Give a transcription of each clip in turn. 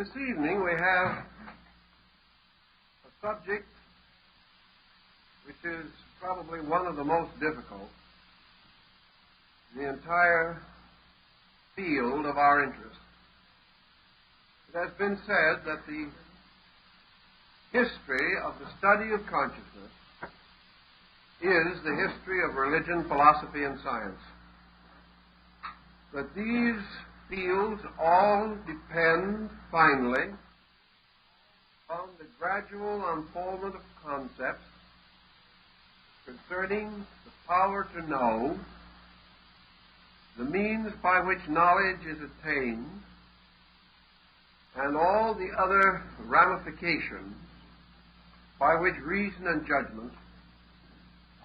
This evening we have a subject which is probably one of the most difficult in the entire field of our interest. It has been said that the history of the study of consciousness is the history of religion, philosophy, and science. That these fields all depend, finally, on the gradual unfoldment of concepts concerning the power to know, the means by which knowledge is attained, and all the other ramifications by which reason and judgment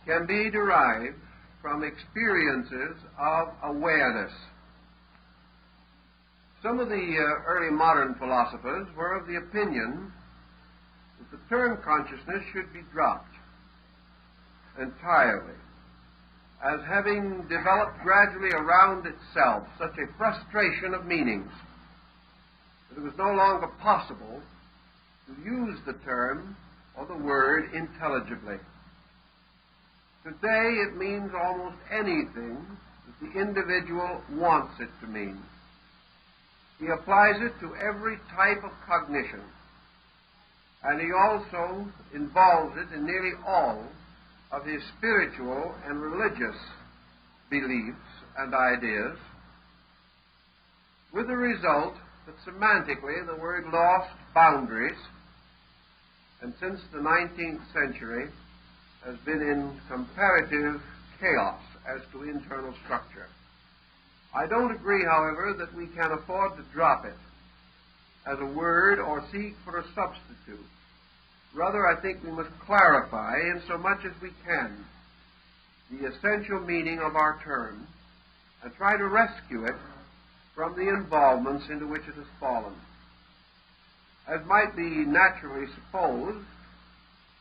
can be derived from experiences of awareness. Some of the early modern philosophers were of the opinion that the term consciousness should be dropped entirely, as having developed gradually around itself such a frustration of meanings that it was no longer possible to use the term or the word intelligibly. Today it means almost anything that the individual wants it to mean. He applies it to every type of cognition, and he also involves it in nearly all of his spiritual and religious beliefs and ideas, with the result that semantically the word lost boundaries, and since the 19th century has been in comparative chaos as to internal structure. I don't agree, however, that we can afford to drop it as a word or seek for a substitute. Rather, I think we must clarify, in so much as we can, the essential meaning of our term and try to rescue it from the involvements into which it has fallen. As might be naturally supposed,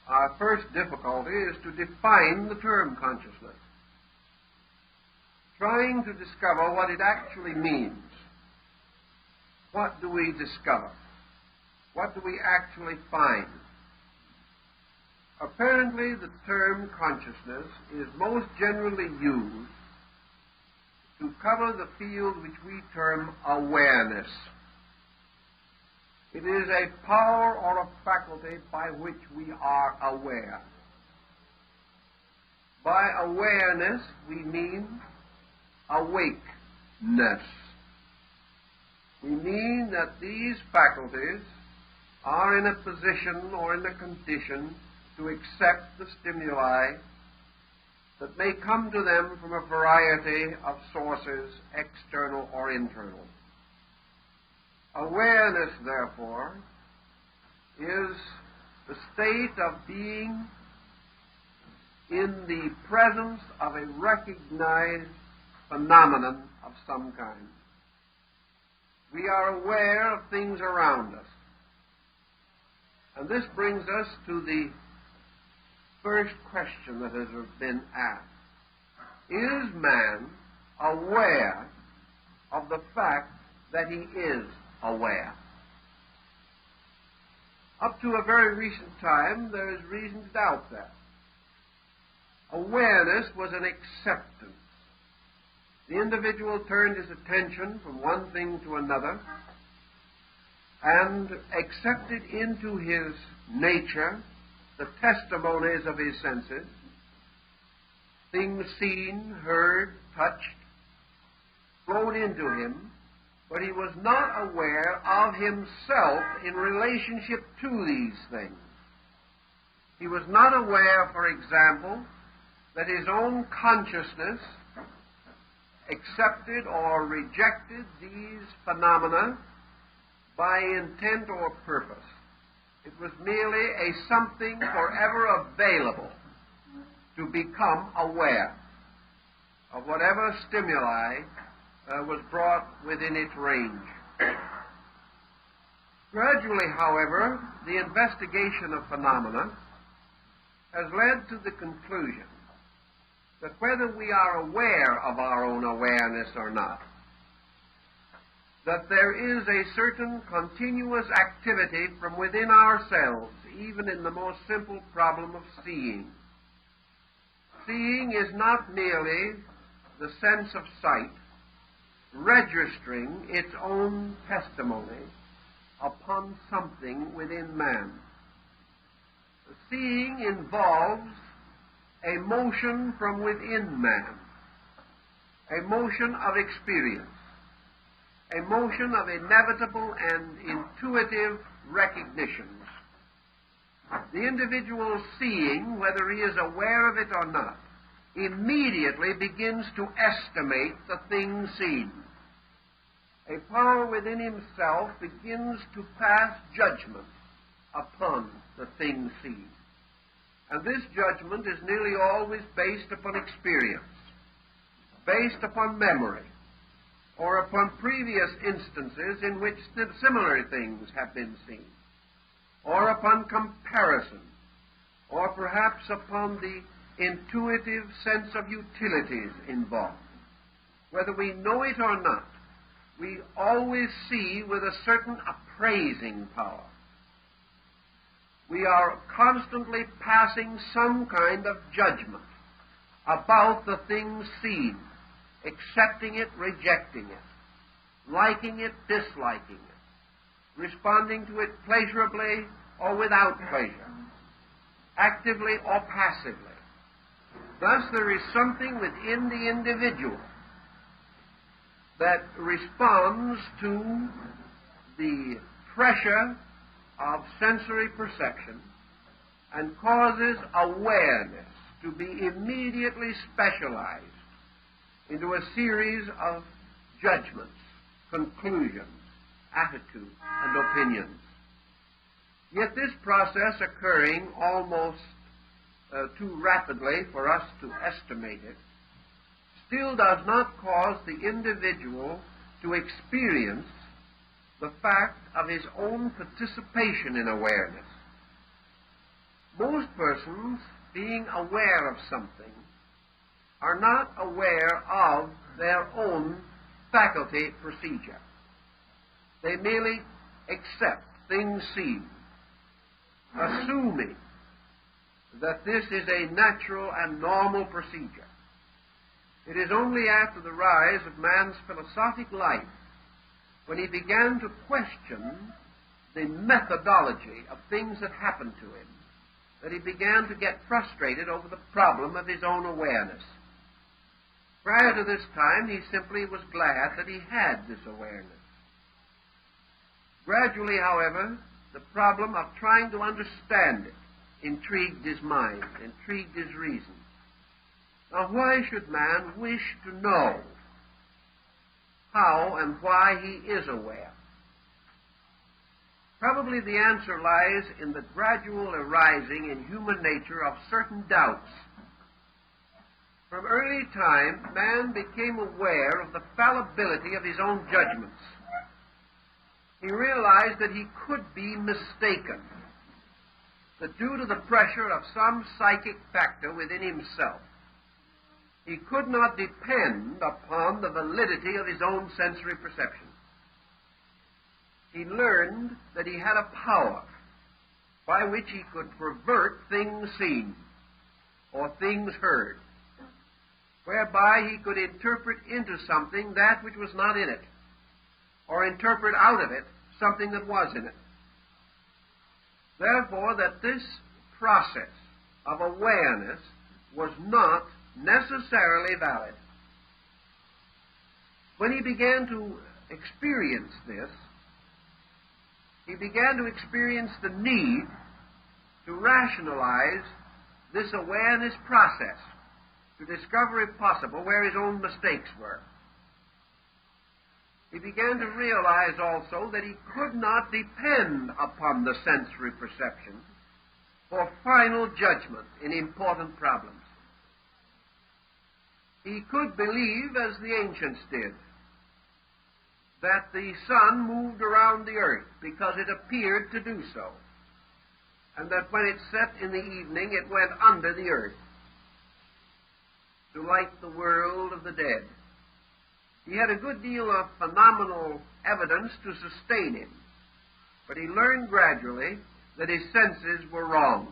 our first difficulty is to define the term consciousness, trying to discover what it actually means. What do we discover? What do we actually find? Apparently, the term consciousness is most generally used to cover the field which we term awareness. It is a power or a faculty by which we are aware. By awareness, we mean awakeness. We mean that these faculties are in a position or in a condition to accept the stimuli that may come to them from a variety of sources, external or internal. Awareness, therefore, is the state of being in the presence of a recognized phenomenon of some kind. We are aware of things around us. And this brings us to the first question that has been asked. Is man aware of the fact that he is aware? Up to a very recent time, there is reason to doubt that. Awareness was an acceptance. The individual turned his attention from one thing to another and accepted into his nature the testimonies of his senses, things seen, heard, touched, flowed into him, but he was not aware of himself in relationship to these things. He was not aware, for example, that his own consciousness accepted or rejected these phenomena by intent or purpose. It was merely a something forever available to become aware of whatever stimuli was brought within its range. Gradually, however, the investigation of phenomena has led to the conclusion that whether we are aware of our own awareness or not, that there is a certain continuous activity from within ourselves, even in the most simple problem of seeing. Seeing is not merely the sense of sight, registering its own testimony upon something within man. Seeing involves a motion from within man, a motion of experience, a motion of inevitable and intuitive recognitions. The individual seeing, whether he is aware of it or not, immediately begins to estimate the thing seen. A power within himself begins to pass judgment upon the thing seen. And this judgment is nearly always based upon experience, based upon memory, or upon previous instances in which similar things have been seen, or upon comparison, or perhaps upon the intuitive sense of utilities involved. Whether we know it or not, we always see with a certain appraising power. We are constantly passing some kind of judgment about the thing seen, accepting it, rejecting it, liking it, disliking it, responding to it pleasurably or without pleasure, actively or passively. Thus, there is something within the individual that responds to the pressure of sensory perception and causes awareness to be immediately specialized into a series of judgments, conclusions, attitudes, and opinions. Yet this process occurring almost too rapidly for us to estimate it, still does not cause the individual to experience the fact of his own participation in awareness. Most persons, being aware of something, are not aware of their own faculty procedure. They merely accept things seen, assuming that this is a natural and normal procedure. It is only after the rise of man's philosophic life, when he began to question the methodology of things that happened to him, that he began to get frustrated over the problem of his own awareness. Prior to this time, he simply was glad that he had this awareness. Gradually, however, the problem of trying to understand it intrigued his mind, intrigued his reason. Now, why should man wish to know how and why he is aware? Probably the answer lies in the gradual arising in human nature of certain doubts. From early time, man became aware of the fallibility of his own judgments. He realized that he could be mistaken, that due to the pressure of some psychic factor within himself, he could not depend upon the validity of his own sensory perception. He learned that he had a power by which he could pervert things seen or things heard, whereby he could interpret into something that which was not in it, or interpret out of it something that was in it. Therefore, that this process of awareness was not necessarily valid. When he began to experience this, he began to experience the need to rationalize this awareness process, to discover, if possible, where his own mistakes were. He began to realize also that he could not depend upon the sensory perception for final judgment in important problems. He could believe, as the ancients did, that the sun moved around the earth because it appeared to do so, and that when it set in the evening it went under the earth to light the world of the dead. He had a good deal of phenomenal evidence to sustain him, but he learned gradually that his senses were wrong,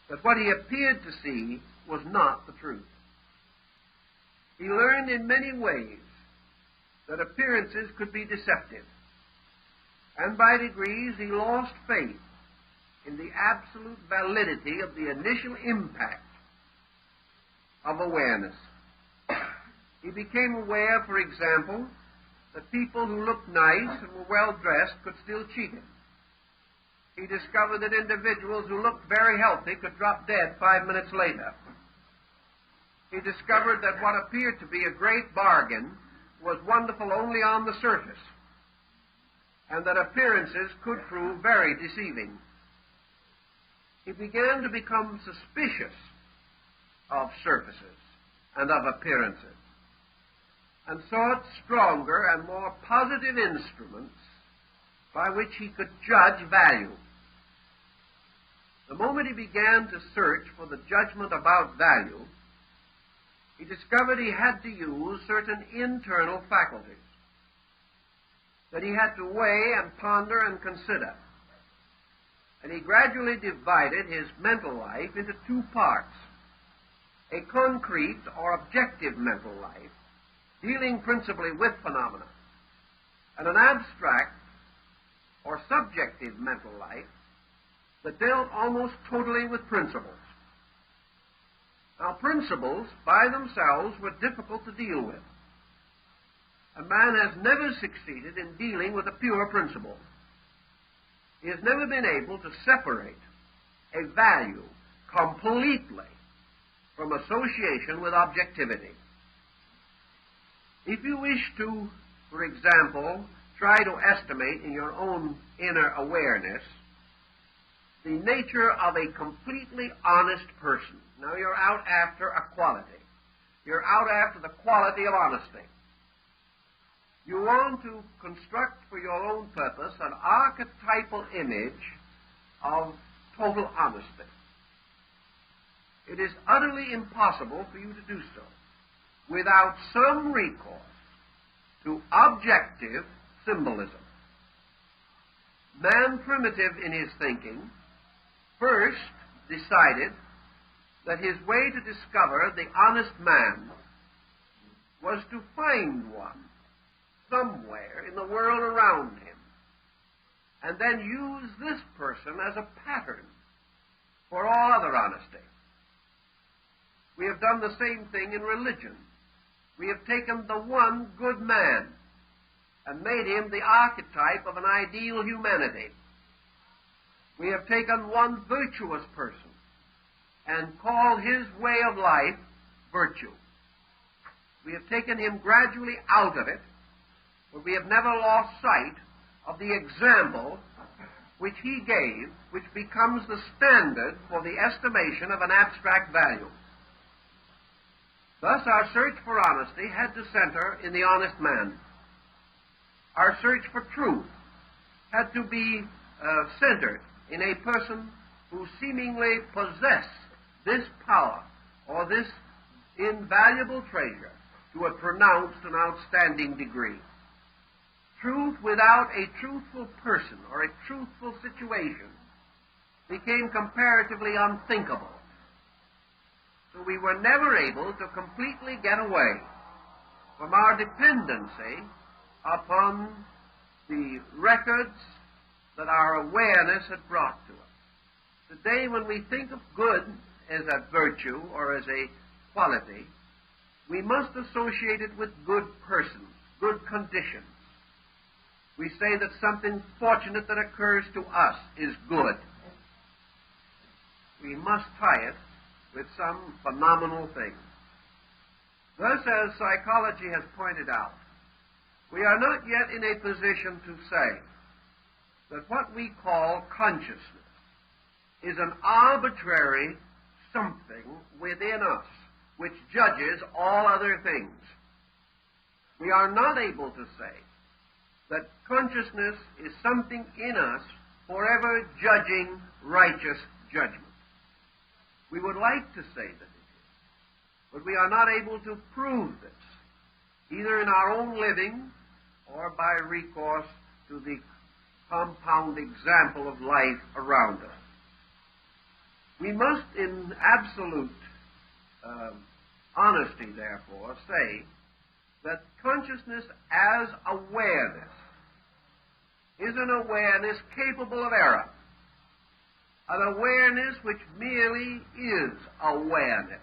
that what he appeared to see was not the truth. He learned in many ways that appearances could be deceptive, and by degrees he lost faith in the absolute validity of the initial impact of awareness. He became aware, for example, that people who looked nice and were well-dressed could still cheat him. He discovered that individuals who looked very healthy could drop dead 5 minutes later. He discovered that what appeared to be a great bargain was wonderful only on the surface, and that appearances could prove very deceiving. He began to become suspicious of surfaces and of appearances, and sought stronger and more positive instruments by which he could judge value. The moment he began to search for the judgment about value, he discovered he had to use certain internal faculties, that he had to weigh and ponder and consider. And he gradually divided his mental life into two parts: a concrete or objective mental life, dealing principally with phenomena, and an abstract or subjective mental life that dealt almost totally with principles. Now, principles by themselves were difficult to deal with. A man has never succeeded in dealing with a pure principle. He has never been able to separate a value completely from association with objectivity. If you wish to, for example, try to estimate in your own inner awareness the nature of a completely honest person. Now, you're out after a quality. You're out after the quality of honesty. You want to construct for your own purpose an archetypal image of total honesty. It is utterly impossible for you to do so without some recourse to objective symbolism. Man, primitive in his thinking, first decided that his way to discover the honest man was to find one somewhere in the world around him, and then use this person as a pattern for all other honesty. We have done the same thing in religion. We have taken the one good man and made him the archetype of an ideal humanity. We have taken one virtuous person and called his way of life virtue. We have taken him gradually out of it, but we have never lost sight of the example which he gave, which becomes the standard for the estimation of an abstract value. Thus, our search for honesty had to center in the honest man. Our search for truth had to be centered in a person who seemingly possessed this power or this invaluable treasure to a pronounced and outstanding degree. Truth without a truthful person or a truthful situation became comparatively unthinkable. So we were never able to completely get away from our dependency upon the records that our awareness had brought to us. Today, when we think of good as a virtue or as a quality, we must associate it with good persons, good conditions. We say that something fortunate that occurs to us is good. We must tie it with some phenomenal thing. Thus, as psychology has pointed out, we are not yet in a position to say that what we call consciousness is an arbitrary something within us which judges all other things. We are not able to say that consciousness is something in us forever judging righteous judgment. We would like to say that it is, but we are not able to prove this, either in our own living or by recourse to the compound example of life around us. We must, in absolute honesty, therefore, say that consciousness as awareness is an awareness capable of error, an awareness which merely is awareness,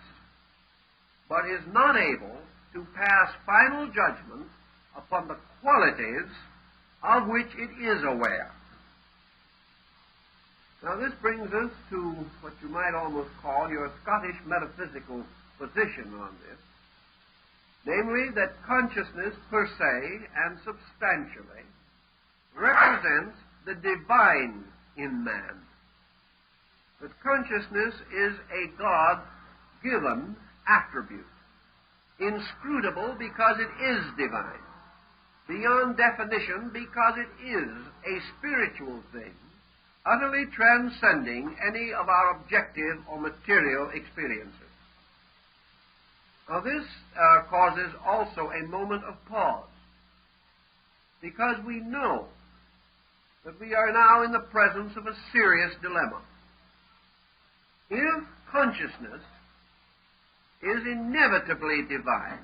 but is not able to pass final judgment upon the qualities of which it is aware. Now this brings us to what you might almost call your Scottish metaphysical position on this, namely that consciousness per se and substantially represents the divine in man. That consciousness is a God-given attribute, inscrutable because it is divine, beyond definition because it is a spiritual thing, utterly transcending any of our objective or material experiences. Now this causes also a moment of pause, because we know that we are now in the presence of a serious dilemma. If consciousness is inevitably divine,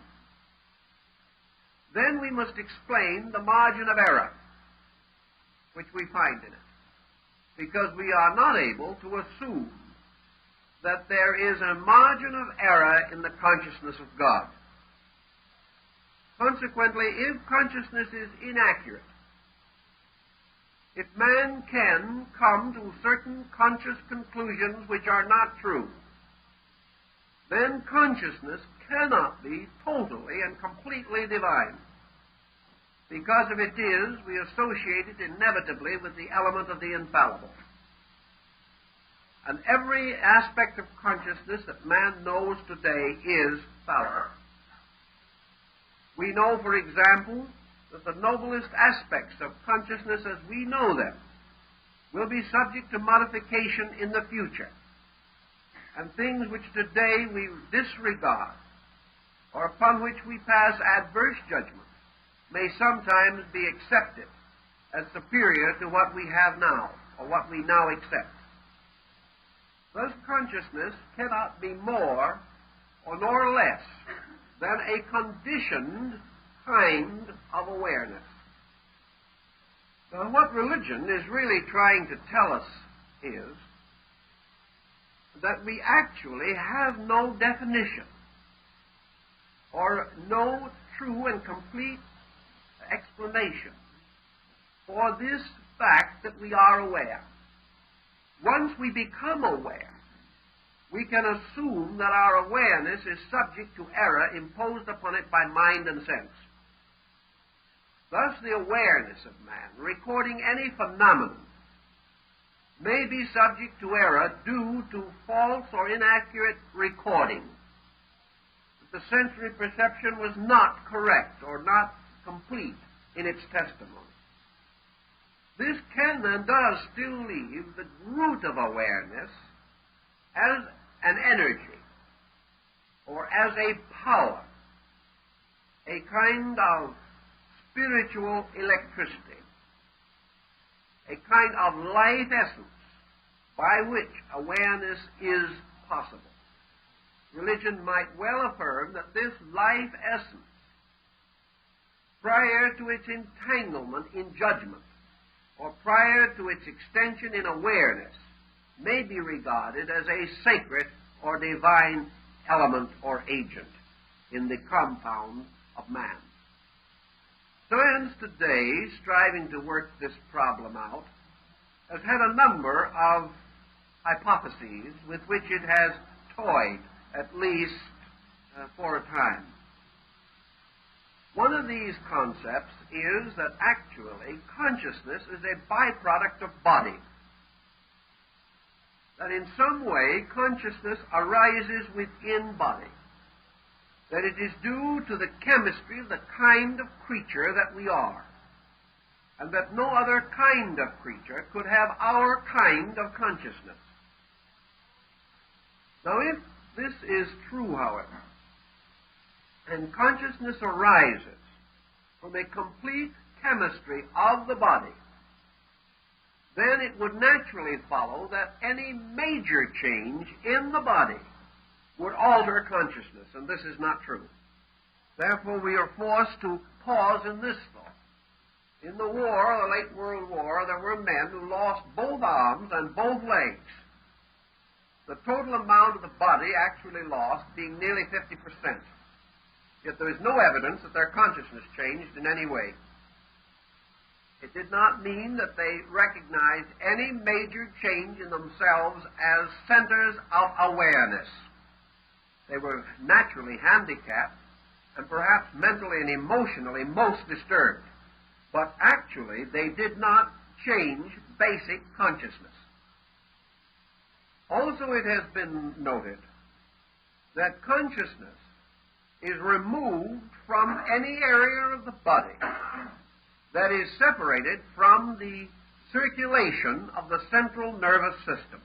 then we must explain the margin of error which we find in it, because we are not able to assume that there is a margin of error in the consciousness of God. Consequently, if consciousness is inaccurate, if man can come to certain conscious conclusions which are not true, then consciousness cannot be totally and completely divine, because if it is, we associate it inevitably with the element of the infallible. And every aspect of consciousness that man knows today is fallible. We know, for example, that the noblest aspects of consciousness as we know them will be subject to modification in the future, and things which today we disregard or upon which we pass adverse judgment may sometimes be accepted as superior to what we have now, or what we now accept. Thus, consciousness cannot be more or nor less than a conditioned kind of awareness. Now, what religion is really trying to tell us is that we actually have no definition or no true and complete explanation for this fact that we are aware. Once we become aware, we can assume that our awareness is subject to error imposed upon it by mind and sense. Thus, the awareness of man, recording any phenomenon, may be subject to error due to false or inaccurate recording. That the sensory perception was not correct or not complete in its testimony. This can and does still leave the root of awareness as an energy or as a power, a kind of spiritual electricity, a kind of life essence by which awareness is possible. Religion might well affirm that this life essence, prior to its entanglement in judgment, or prior to its extension in awareness, may be regarded as a sacred or divine element or agent in the compound of man. Science today, striving to work this problem out, has had a number of hypotheses with which it has toyed, at least for a time. One of these concepts is that actually consciousness is a byproduct of body. That in some way consciousness arises within body. That it is due to the chemistry of the kind of creature that we are. And that no other kind of creature could have our kind of consciousness. Now, if this is true, however, and consciousness arises from a complete chemistry of the body, then it would naturally follow that any major change in the body would alter consciousness, and this is not true. Therefore, we are forced to pause in this thought. In the war, the late World War, there were men who lost both arms and both legs. The total amount of the body actually lost being nearly 50%. Yet there is no evidence that their consciousness changed in any way. It did not mean that they recognized any major change in themselves as centers of awareness. They were naturally handicapped and perhaps mentally and emotionally most disturbed. But actually, they did not change basic consciousness. Also, it has been noted that consciousness is removed from any area of the body that is separated from the circulation of the central nervous system.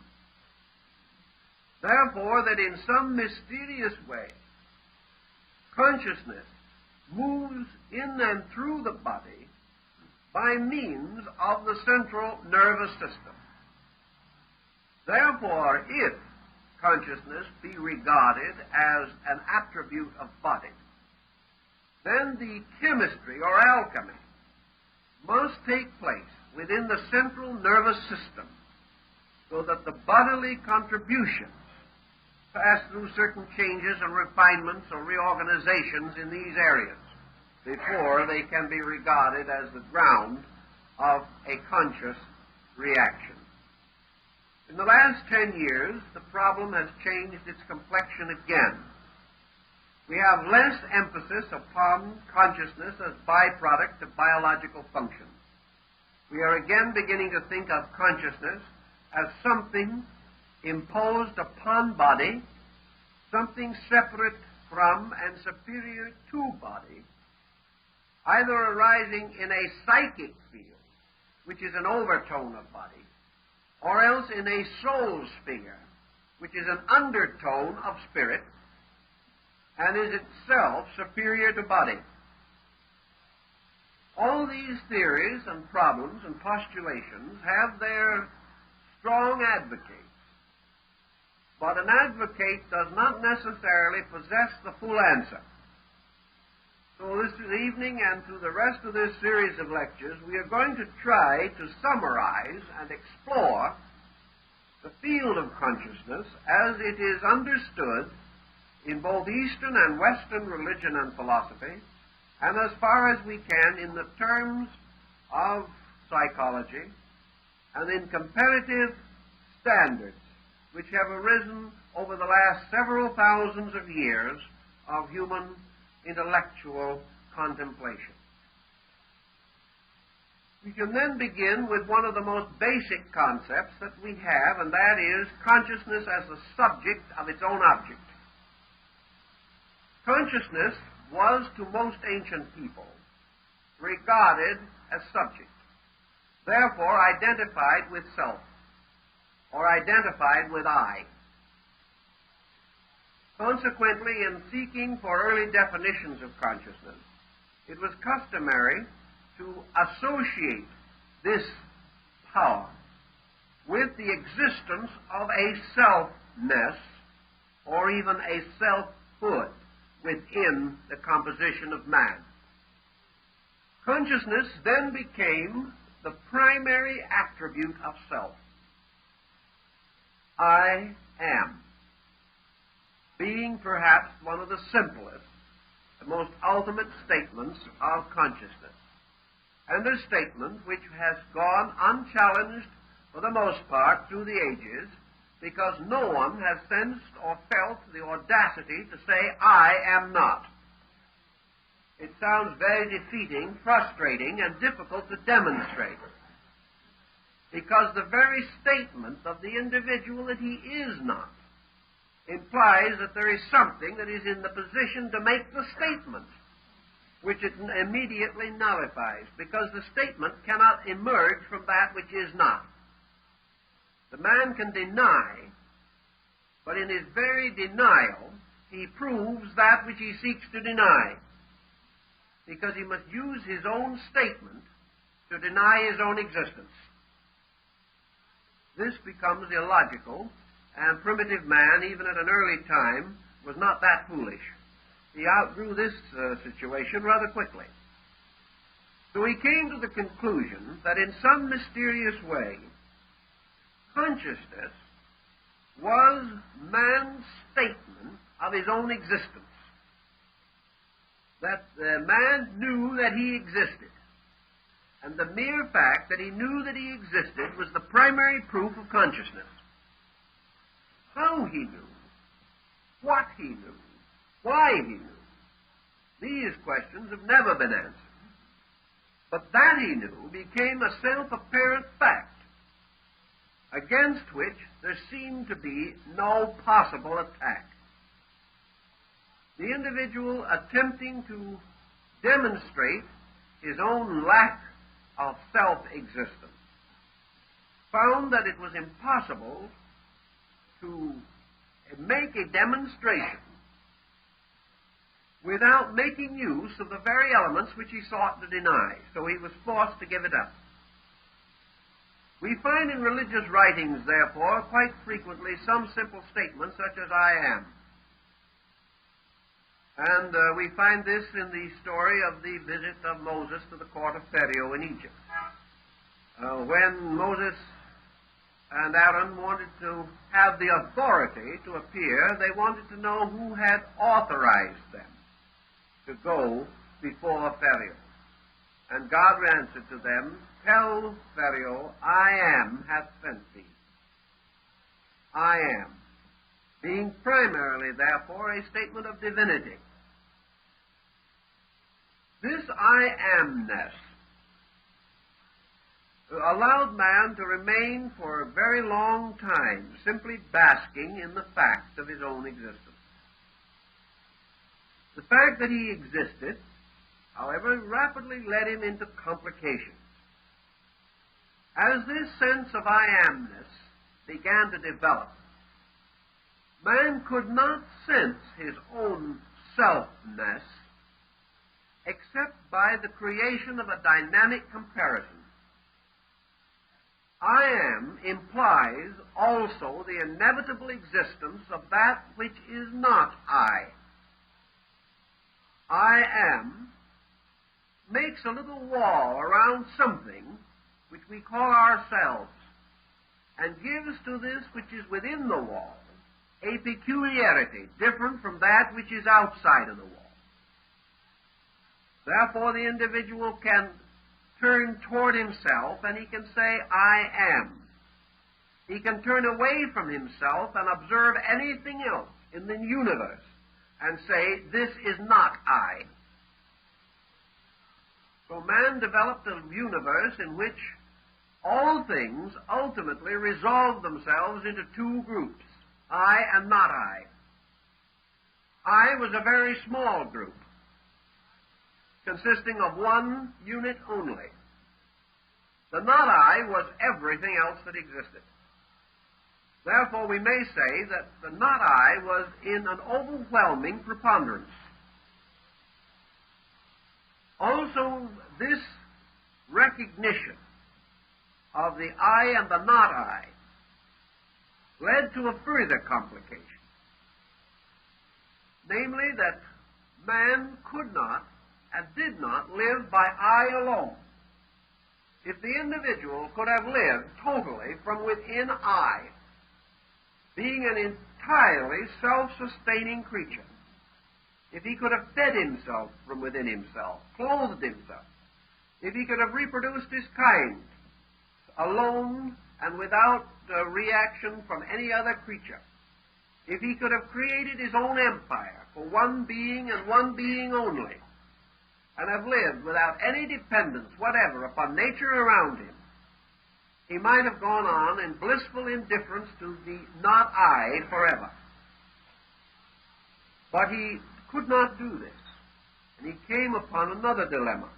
Therefore, that in some mysterious way, consciousness moves in and through the body by means of the central nervous system. Therefore, if consciousness be regarded as an attribute of body, then the chemistry or alchemy must take place within the central nervous system so that the bodily contributions pass through certain changes and refinements or reorganizations in these areas before they can be regarded as the ground of a conscious reaction. In the last 10 years, the problem has changed its complexion again. We have less emphasis upon consciousness as byproduct of biological function. We are again beginning to think of consciousness as something imposed upon body, something separate from and superior to body, either arising in a psychic field, which is an overtone of body, or else in a soul sphere, which is an undertone of spirit, and is itself superior to body. All these theories and problems and postulations have their strong advocates, but an advocate does not necessarily possess the full answer. So this evening and through the rest of this series of lectures, we are going to try to summarize and explore the field of consciousness as it is understood in both Eastern and Western religion and philosophy, and as far as we can in the terms of psychology and in comparative standards which have arisen over the last several thousands of years of human intellectual contemplation. We can then begin with one of the most basic concepts that we have, and that is consciousness as the subject of its own object. Consciousness was to most ancient people regarded as subject, therefore identified with self, or identified with I. Consequently, in seeking for early definitions of consciousness, it was customary to associate this power with the existence of a selfness or even a selfhood within the composition of man. Consciousness then became the primary attribute of self. I am, being perhaps one of the simplest, the most ultimate statements of consciousness, and a statement which has gone unchallenged for the most part through the ages, because no one has sensed or felt the audacity to say, I am not. It sounds very defeating, frustrating, and difficult to demonstrate, because the very statement of the individual that he is not implies that there is something that is in the position to make the statement, which it immediately nullifies, because the statement cannot emerge from that which is not. The man can deny, but in his very denial, he proves that which he seeks to deny. because he must use his own statement to deny his own existence. This becomes illogical, and primitive man, even at an early time, was not that foolish. He outgrew this situation rather quickly. So he came to the conclusion that in some mysterious way, consciousness was man's statement of his own existence. That man knew that he existed. And the mere fact that he knew that he existed was the primary proof of consciousness. How he knew, what he knew, why he knew, these questions have never been answered. But that he knew became a self-apparent fact, against which there seemed to be no possible attack. The individual attempting to demonstrate his own lack of self-existence found that it was impossible to make a demonstration without making use of the very elements which he sought to deny. So he was forced to give it up. We find in religious writings, therefore, quite frequently some simple statements such as "I am." And we find this in the story of the visit of Moses to the court of Pharaoh in Egypt. When Moses and Aaron wanted to have the authority to appear, they wanted to know who had authorized them to go before Pharaoh. And God answered to them, "Tell Pharaoh, I am hath sent thee." I am, being primarily, therefore, a statement of divinity. This I amness allowed man to remain for a very long time simply basking in the fact of his own existence. The fact that he existed, however, rapidly led him into complications. As this sense of I amness began to develop, man could not sense his own selfness except by the creation of a dynamic comparison. I am implies also the inevitable existence of that which is not I. I am makes a little wall around something which we call ourselves, and gives to this which is within the wall a peculiarity different from that which is outside of the wall. Therefore, the individual can turn toward himself and he can say, I am. He can turn away from himself and observe anything else in the universe and say, this is not I. So man developed a universe in which all things ultimately resolve themselves into two groups, I and not I. I was a very small group, consisting of one unit only. The not I was everything else that existed. Therefore, we may say that the not I was in an overwhelming preponderance. Also, this recognition of the I and the not I led to a further complication, namely that man could not and did not live by I alone. If the individual could have lived totally from within I, being an entirely self-sustaining creature, if he could have fed himself from within himself, clothed himself, if he could have reproduced his kind alone and without reaction from any other creature, if he could have created his own empire for one being and one being only, and have lived without any dependence whatever upon nature around him, he might have gone on in blissful indifference to the not I forever. But he could not do this, and he came upon another dilemma,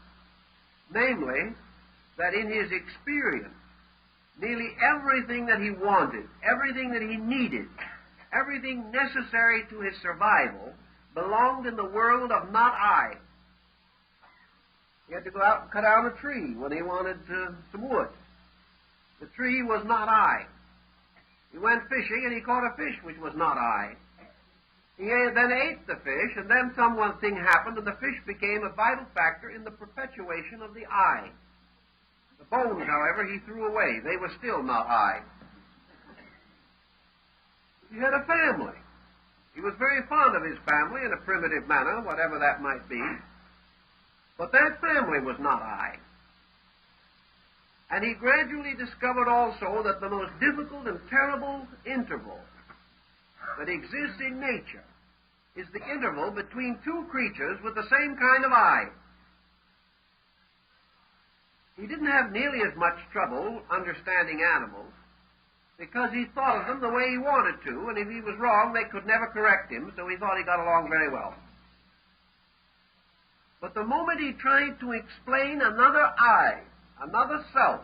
namely, that in his experience, nearly everything that he wanted, everything that he needed, everything necessary to his survival belonged in the world of not I. He had to go out and cut down a tree when he wanted some wood. The tree was not I. He went fishing and he caught a fish which was not I. He then ate the fish, and then something happened, and the fish became a vital factor in the perpetuation of the I. The bones, however, he threw away. They were still not I. He had a family. He was very fond of his family in a primitive manner, whatever that might be. But that family was not I. And he gradually discovered also that the most difficult and terrible interval that exists in nature is the interval between two creatures with the same kind of I. He didn't have nearly as much trouble understanding animals because he thought of them the way he wanted to, and if he was wrong, they could never correct him, so he thought he got along very well. But the moment he tried to explain another I, another self,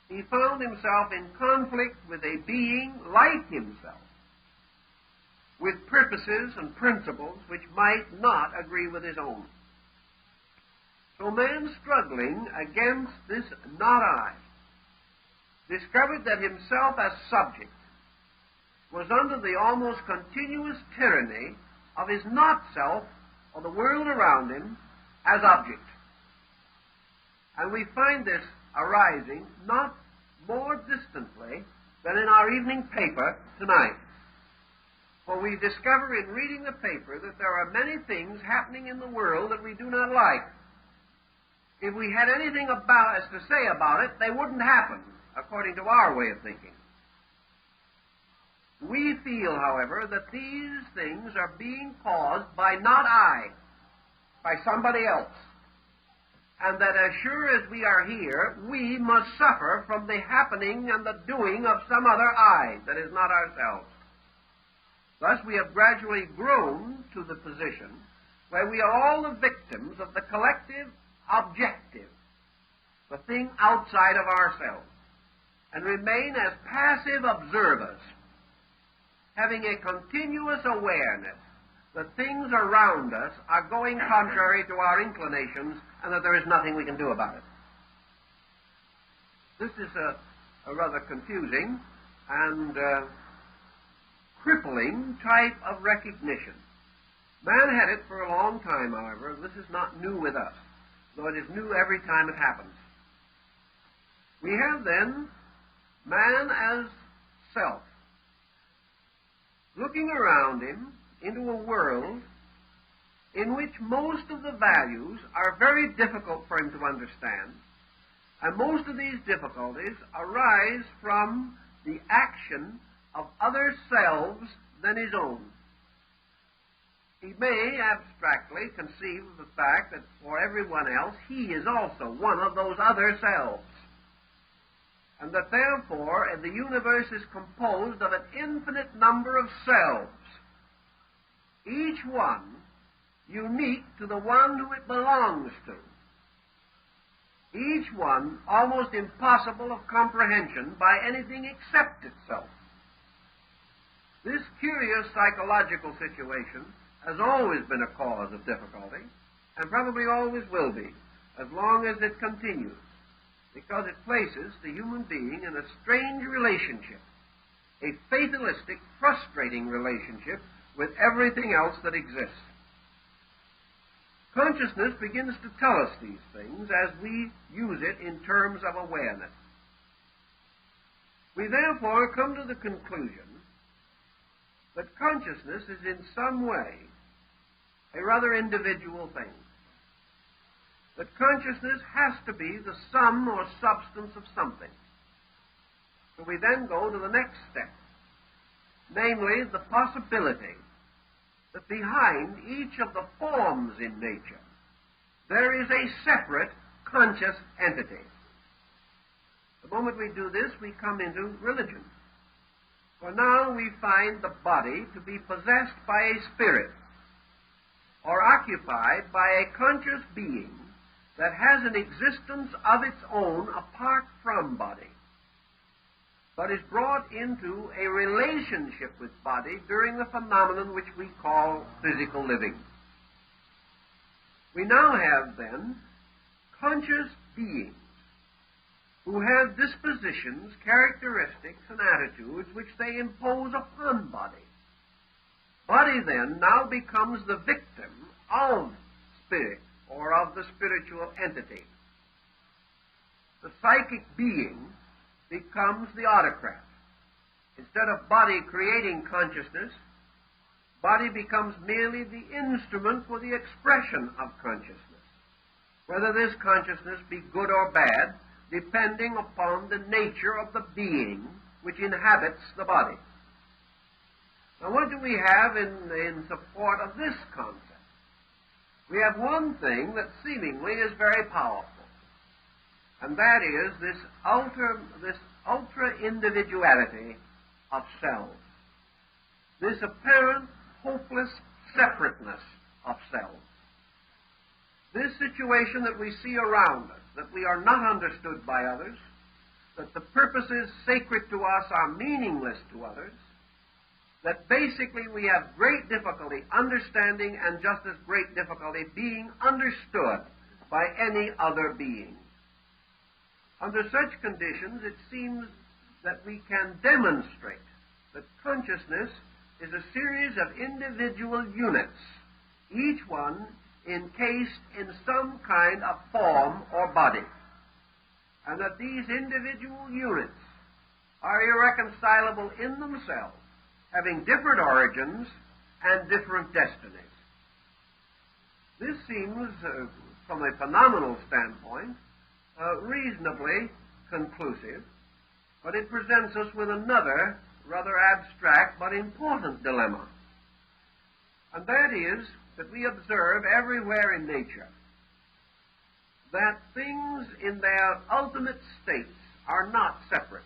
he found himself in conflict with a being like himself, with purposes and principles which might not agree with his own. So man, struggling against this not I, discovered that himself as subject was under the almost continuous tyranny of his not self or the world around him as object. And we find this arising not more distantly than in our evening paper tonight. For we discover in reading the paper that there are many things happening in the world that we do not like. If we had anything to say about it, they wouldn't happen, according to our way of thinking. We feel, however, that these things are being caused by not I, by somebody else, and that as sure as we are here, we must suffer from the happening and the doing of some other I that is not ourselves. Thus we have gradually grown to the position where we are all the victims of the collective objective, the thing outside of ourselves, and remain as passive observers, having a continuous awareness that things around us are going contrary to our inclinations and that there is nothing we can do about it. This is a rather confusing and crippling type of recognition. Man had it for a long time, however. This is not new with us, though it is new every time it happens. We have then man as self, looking around him into a world in which most of the values are very difficult for him to understand, and most of these difficulties arise from the action of other selves than his own. He may abstractly conceive of the fact that for everyone else he is also one of those other selves, and that therefore the universe is composed of an infinite number of selves, each one unique to the one who it belongs to, each one almost impossible of comprehension by anything except itself. This curious psychological situation has always been a cause of difficulty, and probably always will be, as long as it continues, because it places the human being in a strange relationship, a fatalistic, frustrating relationship with everything else that exists. Consciousness begins to tell us these things as we use it in terms of awareness. We therefore come to the conclusion that consciousness is in some way a rather individual thing. That consciousness has to be the sum or substance of something. So we then go to the next step, namely the possibility that behind each of the forms in nature there is a separate conscious entity. The moment we do this, we come into religion. For now we find the body to be possessed by a spirit, or occupied by a conscious being that has an existence of its own apart from body, but is brought into a relationship with body during the phenomenon which we call physical living. We now have, then, conscious beings who have dispositions, characteristics, and attitudes which they impose upon body. Body then now becomes the victim of spirit or of the spiritual entity. The psychic being becomes the autocrat. Instead of body creating consciousness, body becomes merely the instrument for the expression of consciousness, whether this consciousness be good or bad, depending upon the nature of the being which inhabits the body. Now, what do we have in support of this concept? We have one thing that seemingly is very powerful, and that is this ultra-individuality of self, this apparent hopeless separateness of self, this situation that we see around us, that we are not understood by others, that the purposes sacred to us are meaningless to others, that basically we have great difficulty understanding and just as great difficulty being understood by any other being. Under such conditions, it seems that we can demonstrate that consciousness is a series of individual units, each one encased in some kind of form or body, and that these individual units are irreconcilable in themselves, having different origins and different destinies. This seems, from a phenomenal standpoint, reasonably conclusive, but it presents us with another rather abstract but important dilemma, and that is that we observe everywhere in nature that things in their ultimate states are not separate.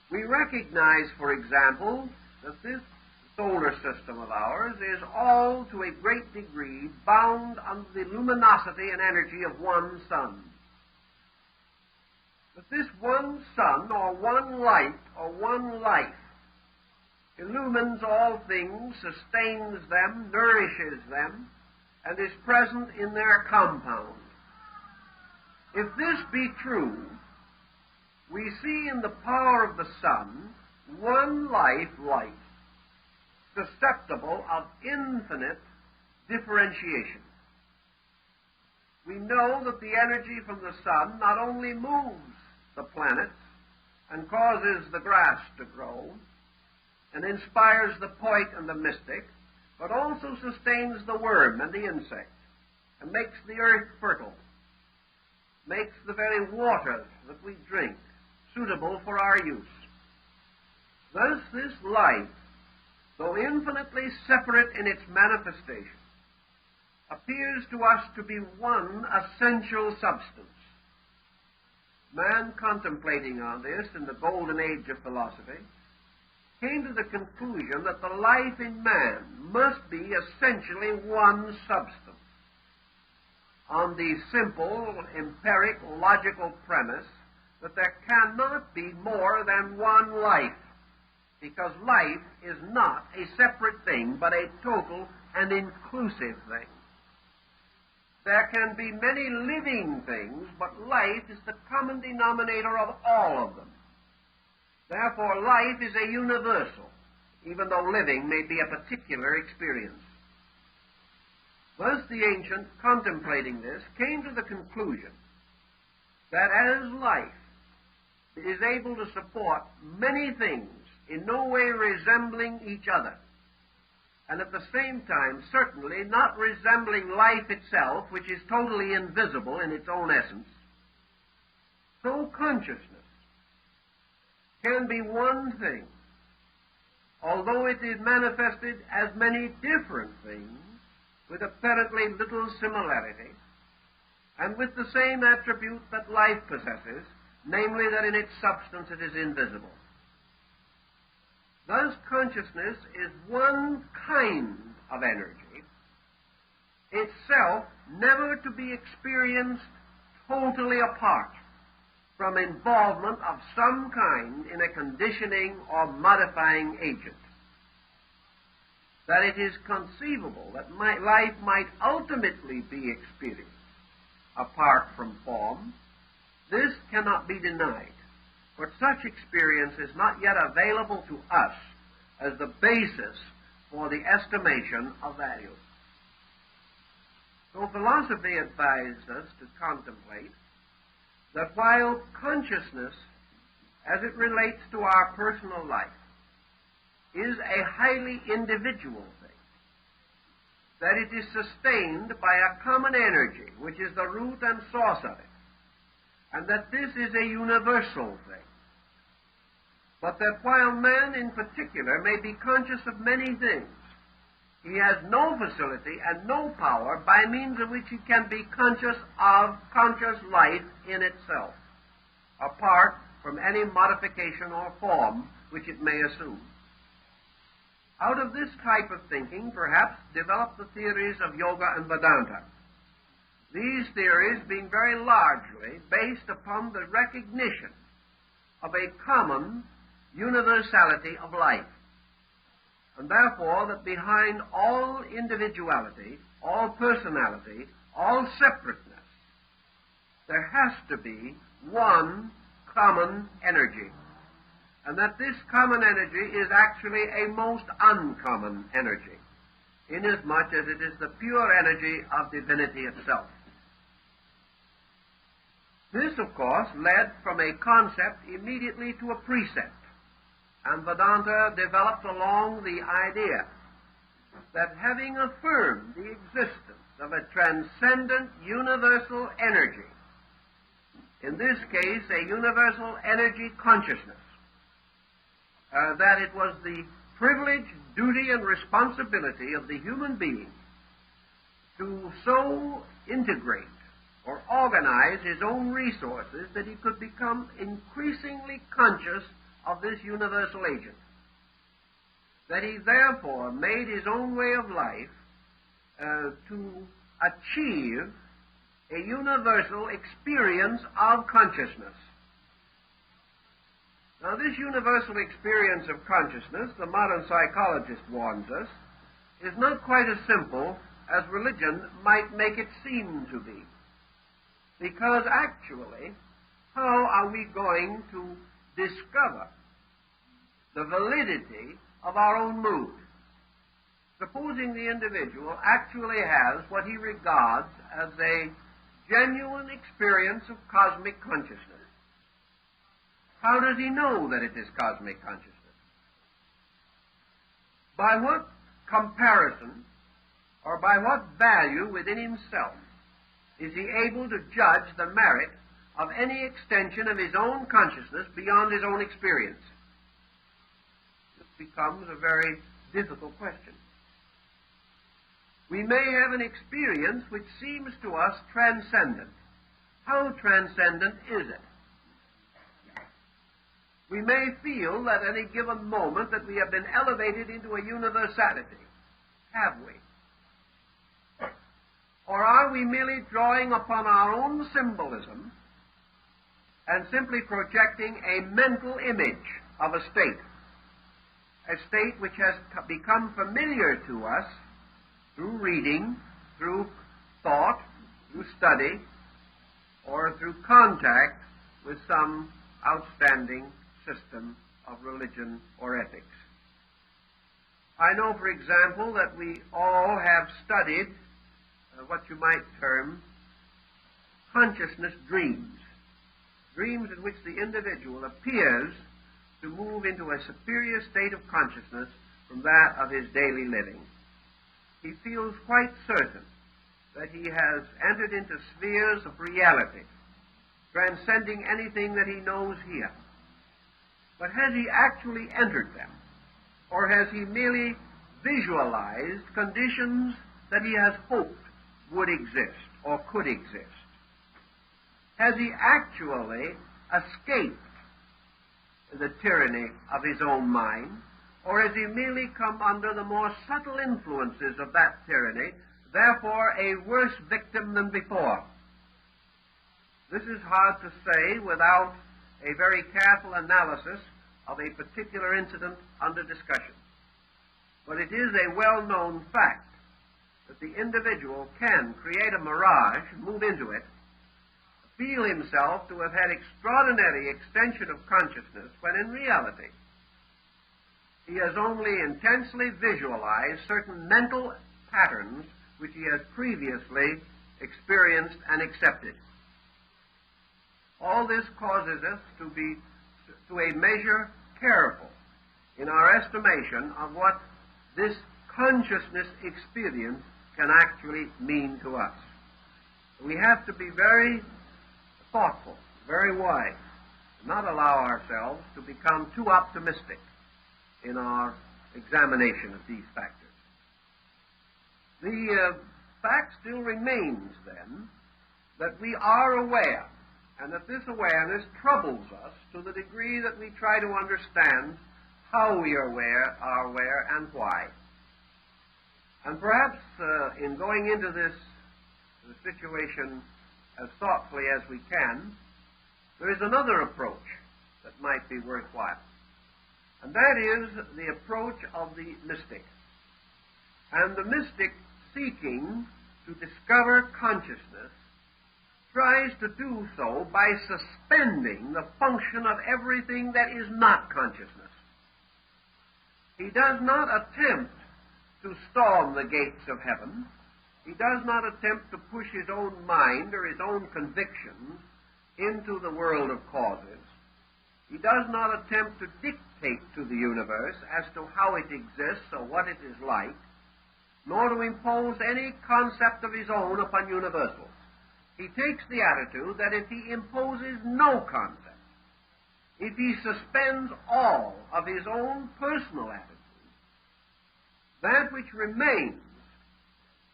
We recognize, for example, that this solar system of ours is all to a great degree bound under the luminosity and energy of one sun. That this one sun, or one light, or one life, illumines all things, sustains them, nourishes them, and is present in their compound. If this be true, we see in the power of the sun one life light, susceptible of infinite differentiation. We know that the energy from the sun not only moves the planets and causes the grass to grow and inspires the poet and the mystic, but also sustains the worm and the insect and makes the earth fertile, makes the very waters that we drink suitable for our use. Thus this life, though infinitely separate in its manifestation, appears to us to be one essential substance. Man, contemplating on this in the golden age of philosophy, came to the conclusion that the life in man must be essentially one substance, on the simple, empiric, logical premise that there cannot be more than one life, because life is not a separate thing, but a total and inclusive thing. There can be many living things, but life is the common denominator of all of them. Therefore, life is a universal, even though living may be a particular experience. Thus the ancient, contemplating this, came to the conclusion that as life is able to support many things in no way resembling each other, and at the same time certainly not resembling life itself, which is totally invisible in its own essence, so consciousness can be one thing, although it is manifested as many different things with apparently little similarity, and with the same attribute that life possesses, namely that in its substance it is invisible. Thus consciousness is one kind of energy, itself never to be experienced totally apart from involvement of some kind in a conditioning or modifying agent. That it is conceivable that life might ultimately be experienced apart from form, this cannot be denied, but such experience is not yet available to us as the basis for the estimation of value. So philosophy advises us to contemplate that while consciousness, as it relates to our personal life, is a highly individual thing, that it is sustained by a common energy, which is the root and source of it, and that this is a universal thing. But that while man in particular may be conscious of many things, he has no facility and no power by means of which he can be conscious of conscious life in itself, apart from any modification or form which it may assume. Out of this type of thinking, perhaps, developed the theories of Yoga and Vedanta. These theories being very largely based upon the recognition of a common universality of life, and therefore that behind all individuality, all personality, all separateness, there has to be one common energy, and that this common energy is actually a most uncommon energy, inasmuch as it is the pure energy of divinity itself. This, of course, led from a concept immediately to a precept, and Vedanta developed along the idea that having affirmed the existence of a transcendent universal energy, in this case a universal energy consciousness, that it was the privilege, duty, and responsibility of the human being to so integrate or organize his own resources that he could become increasingly conscious of this universal agent, that he therefore made his own way of life to achieve a universal experience of consciousness. Now, this universal experience of consciousness, the modern psychologist warns us, is not quite as simple as religion might make it seem to be. Because actually, how are we going to discover the validity of our own mood? Supposing the individual actually has what he regards as a genuine experience of cosmic consciousness, how does he know that it is cosmic consciousness? By what comparison or by what value within himself is he able to judge the merit of any extension of his own consciousness beyond his own experience? This becomes a very difficult question. We may have an experience which seems to us transcendent. How transcendent is it? We may feel at any given moment that we have been elevated into a universality. Have we? Or are we merely drawing upon our own symbolism and simply projecting a mental image of a state which has become familiar to us through reading, through thought, through study, or through contact with some outstanding system of religion or ethics? I know, for example, that we all have studied what you might term consciousness dreams, dreams in which the individual appears to move into a superior state of consciousness from that of his daily living. He feels quite certain that he has entered into spheres of reality, transcending anything that he knows here. But has he actually entered them? Or has he merely visualized conditions that he has hoped would exist or could exist? Has he actually escaped the tyranny of his own mind? Or has he merely come under the more subtle influences of that tyranny, therefore a worse victim than before? This is hard to say without a very careful analysis of a particular incident under discussion. But it is a well-known fact that the individual can create a mirage, move into it, feel himself to have had extraordinary extension of consciousness, when in reality he has only intensely visualized certain mental patterns which he has previously experienced and accepted. All this causes us to be, to a measure, careful in our estimation of what this consciousness experience can actually mean to us. We have to be very thoughtful, very wise, not allow ourselves to become too optimistic in our examination of these factors. The fact still remains, then, that we are aware, and that this awareness troubles us to the degree that we try to understand how we are aware, and why. And perhaps in going into this situation as thoughtfully as we can, there is another approach that might be worthwhile. And that is the approach of the mystic. And the mystic, seeking to discover consciousness, tries to do so by suspending the function of everything that is not consciousness. He does not attempt to storm the gates of heaven. He does not attempt to push his own mind or his own convictions into the world of causes. He does not attempt to dictate to the universe as to how it exists or what it is like, nor to impose any concept of his own upon universals. He takes the attitude that if he imposes no concept, if he suspends all of his own personal attitude, that which remains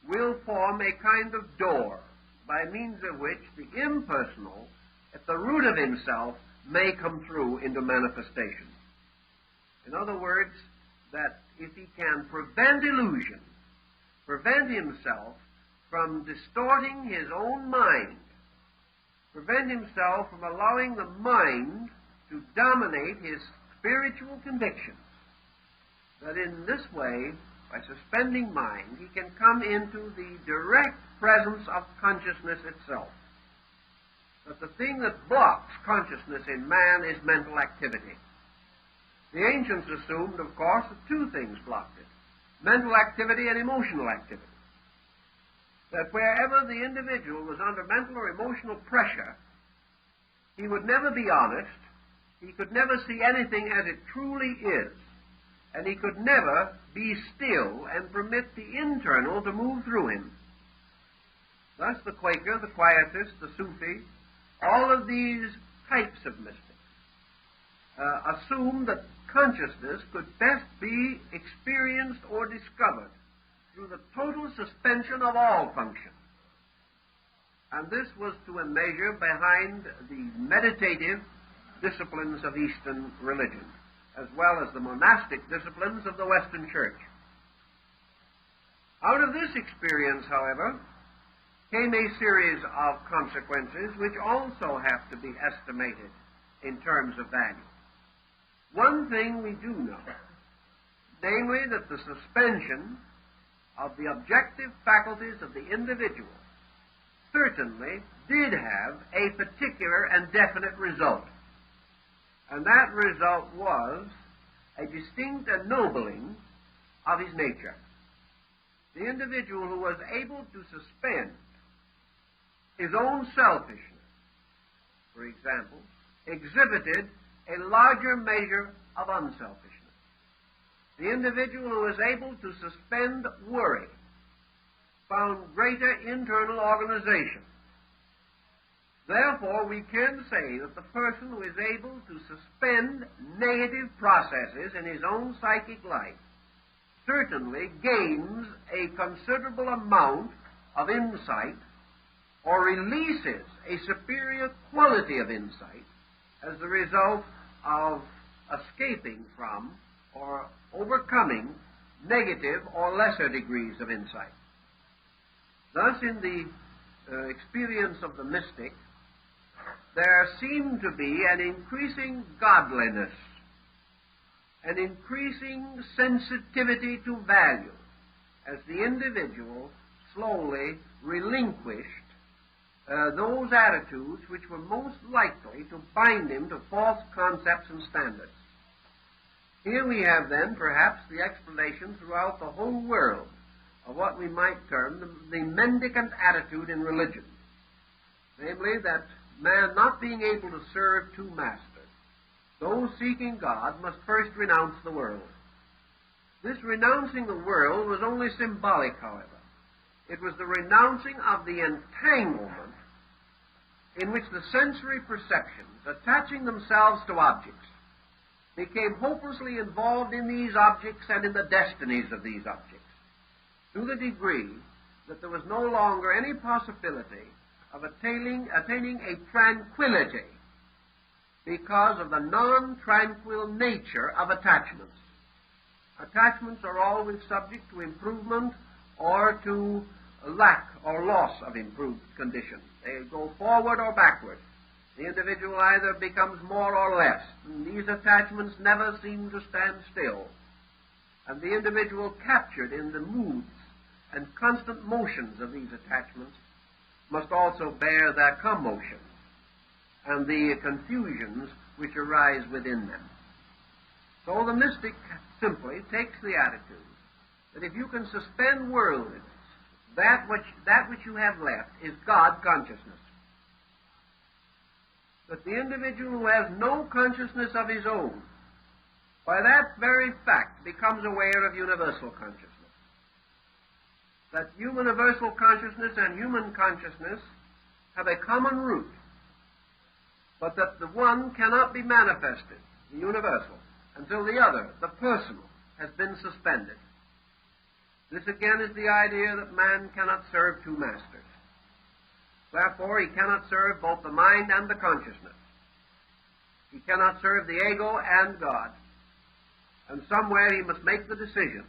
will form a kind of door by means of which the impersonal, at the root of himself, may come through into manifestation. In other words, that if he can prevent illusion, prevent himself from distorting his own mind, prevent himself from allowing the mind to dominate his spiritual convictions, that in this way, by suspending mind, he can come into the direct presence of consciousness itself. That the thing that blocks consciousness in man is mental activity. The ancients assumed, of course, that two things blocked it: mental activity and emotional activity. That wherever the individual was under mental or emotional pressure, he would never be honest, he could never see anything as it truly is, and he could never be still and permit the internal to move through him. Thus the Quaker, the Quietist, the Sufi, all of these types of mystics assume that consciousness could best be experienced or discovered through the total suspension of all function. And this was to a measure behind the meditative disciplines of Eastern religion, as well as the monastic disciplines of the Western Church. Out of this experience, however, came a series of consequences which also have to be estimated in terms of value. One thing we do know, namely that the suspension of the objective faculties of the individual certainly did have a particular and definite result. And that result was a distinct ennobling of his nature. The individual who was able to suspend his own selfishness, for example, exhibited a larger measure of unselfishness. The individual who was able to suspend worry found greater internal organization. Therefore, we can say that the person who is able to suspend negative processes in his own psychic life certainly gains a considerable amount of insight, or releases a superior quality of insight as the result of escaping from or overcoming negative or lesser degrees of insight. Thus, in the experience of the mystic, there seemed to be an increasing godliness, an increasing sensitivity to value, as the individual slowly relinquished those attitudes which were most likely to bind him to false concepts and standards. Here we have then perhaps the explanation throughout the whole world of what we might term the mendicant attitude in religion, namely that man not being able to serve two masters, those seeking God must first renounce the world. This renouncing the world was only symbolic, however. It was the renouncing of the entanglement in which the sensory perceptions, attaching themselves to objects, became hopelessly involved in these objects and in the destinies of these objects, to the degree that there was no longer any possibility of attaining a tranquility because of the non-tranquil nature of attachments. Attachments are always subject to improvement or to lack or loss of improved conditions. They go forward or backward. The individual either becomes more or less, and these attachments never seem to stand still. And the individual captured in the moods and constant motions of these attachments must also bear their commotions and the confusions which arise within them. So the mystic simply takes the attitude that if you can suspend worldliness, that which you have left is God consciousness. That the individual who has no consciousness of his own, by that very fact becomes aware of universal consciousness. That universal consciousness and human consciousness have a common root, but that the one cannot be manifested, the universal, until the other, the personal, has been suspended. This again is the idea that man cannot serve two masters. Therefore, he cannot serve both the mind and the consciousness. He cannot serve the ego and God. And somewhere he must make the decision.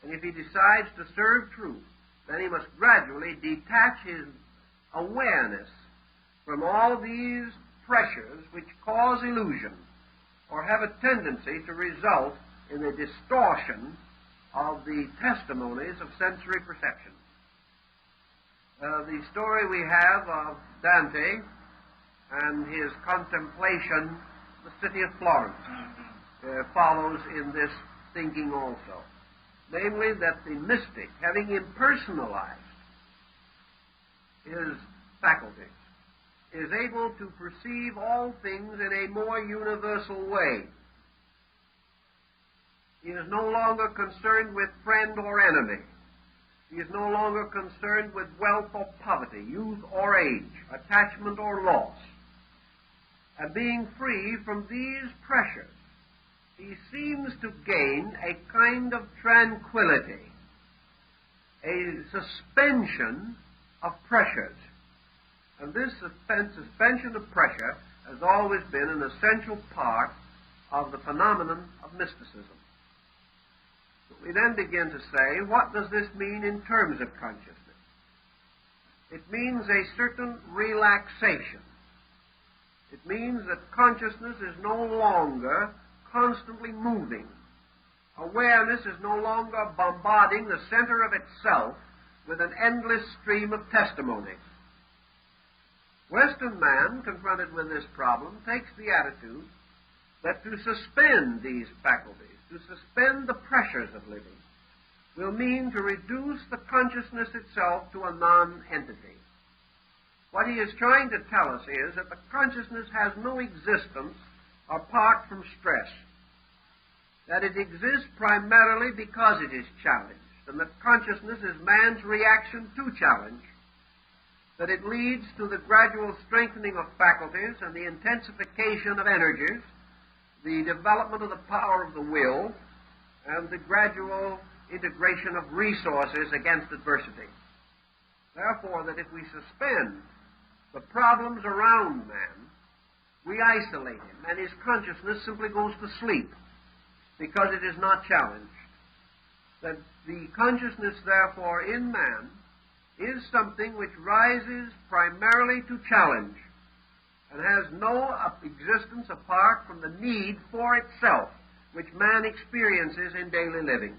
And if he decides to serve truth, then he must gradually detach his awareness from all these pressures which cause illusion or have a tendency to result in a distortion of the testimonies of sensory perception. The story we have of Dante and his contemplation of the city of Florence follows in this thinking also. Namely, that the mystic, having impersonalized his faculties, is able to perceive all things in a more universal way. He is no longer concerned with friend or enemy. He is no longer concerned with wealth or poverty, youth or age, attachment or loss. And being free from these pressures, he seems to gain a kind of tranquility, a suspension of pressures. And this suspension of pressure has always been an essential part of the phenomenon of mysticism. We then begin to say, what does this mean in terms of consciousness? It means a certain relaxation. It means that consciousness is no longer constantly moving. Awareness is no longer bombarding the center of itself with an endless stream of testimonies. Western man, confronted with this problem, takes the attitude that to suspend these faculties, to suspend the pressures of living, will mean to reduce the consciousness itself to a non-entity. What he is trying to tell us is that the consciousness has no existence apart from stress, that it exists primarily because it is challenged, and that consciousness is man's reaction to challenge, that it leads to the gradual strengthening of faculties and the intensification of energies, the development of the power of the will, and the gradual integration of resources against adversity. Therefore, that if we suspend the problems around man, we isolate him, and his consciousness simply goes to sleep because it is not challenged. That the consciousness, therefore, in man is something which rises primarily to challenge and has no existence apart from the need for itself, which man experiences in daily living.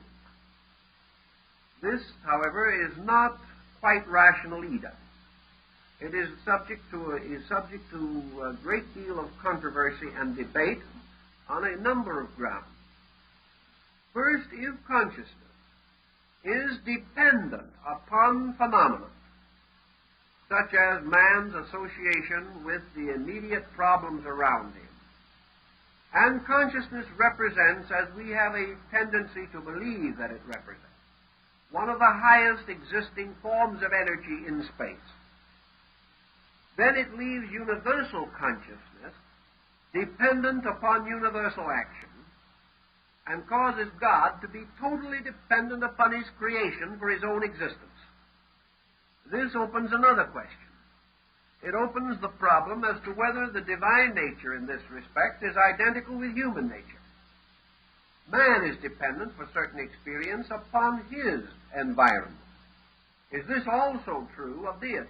This, however, is not quite rational either. It is subject to a great deal of controversy and debate on a number of grounds. First, if consciousness is dependent upon phenomena, such as man's association with the immediate problems around him, and consciousness represents, as we have a tendency to believe that it represents, one of the highest existing forms of energy in space, then it leaves universal consciousness dependent upon universal action and causes God to be totally dependent upon his creation for his own existence. This opens another question. It opens the problem as to whether the divine nature in this respect is identical with human nature. Man is dependent for certain experience upon his environment. Is this also true of deity?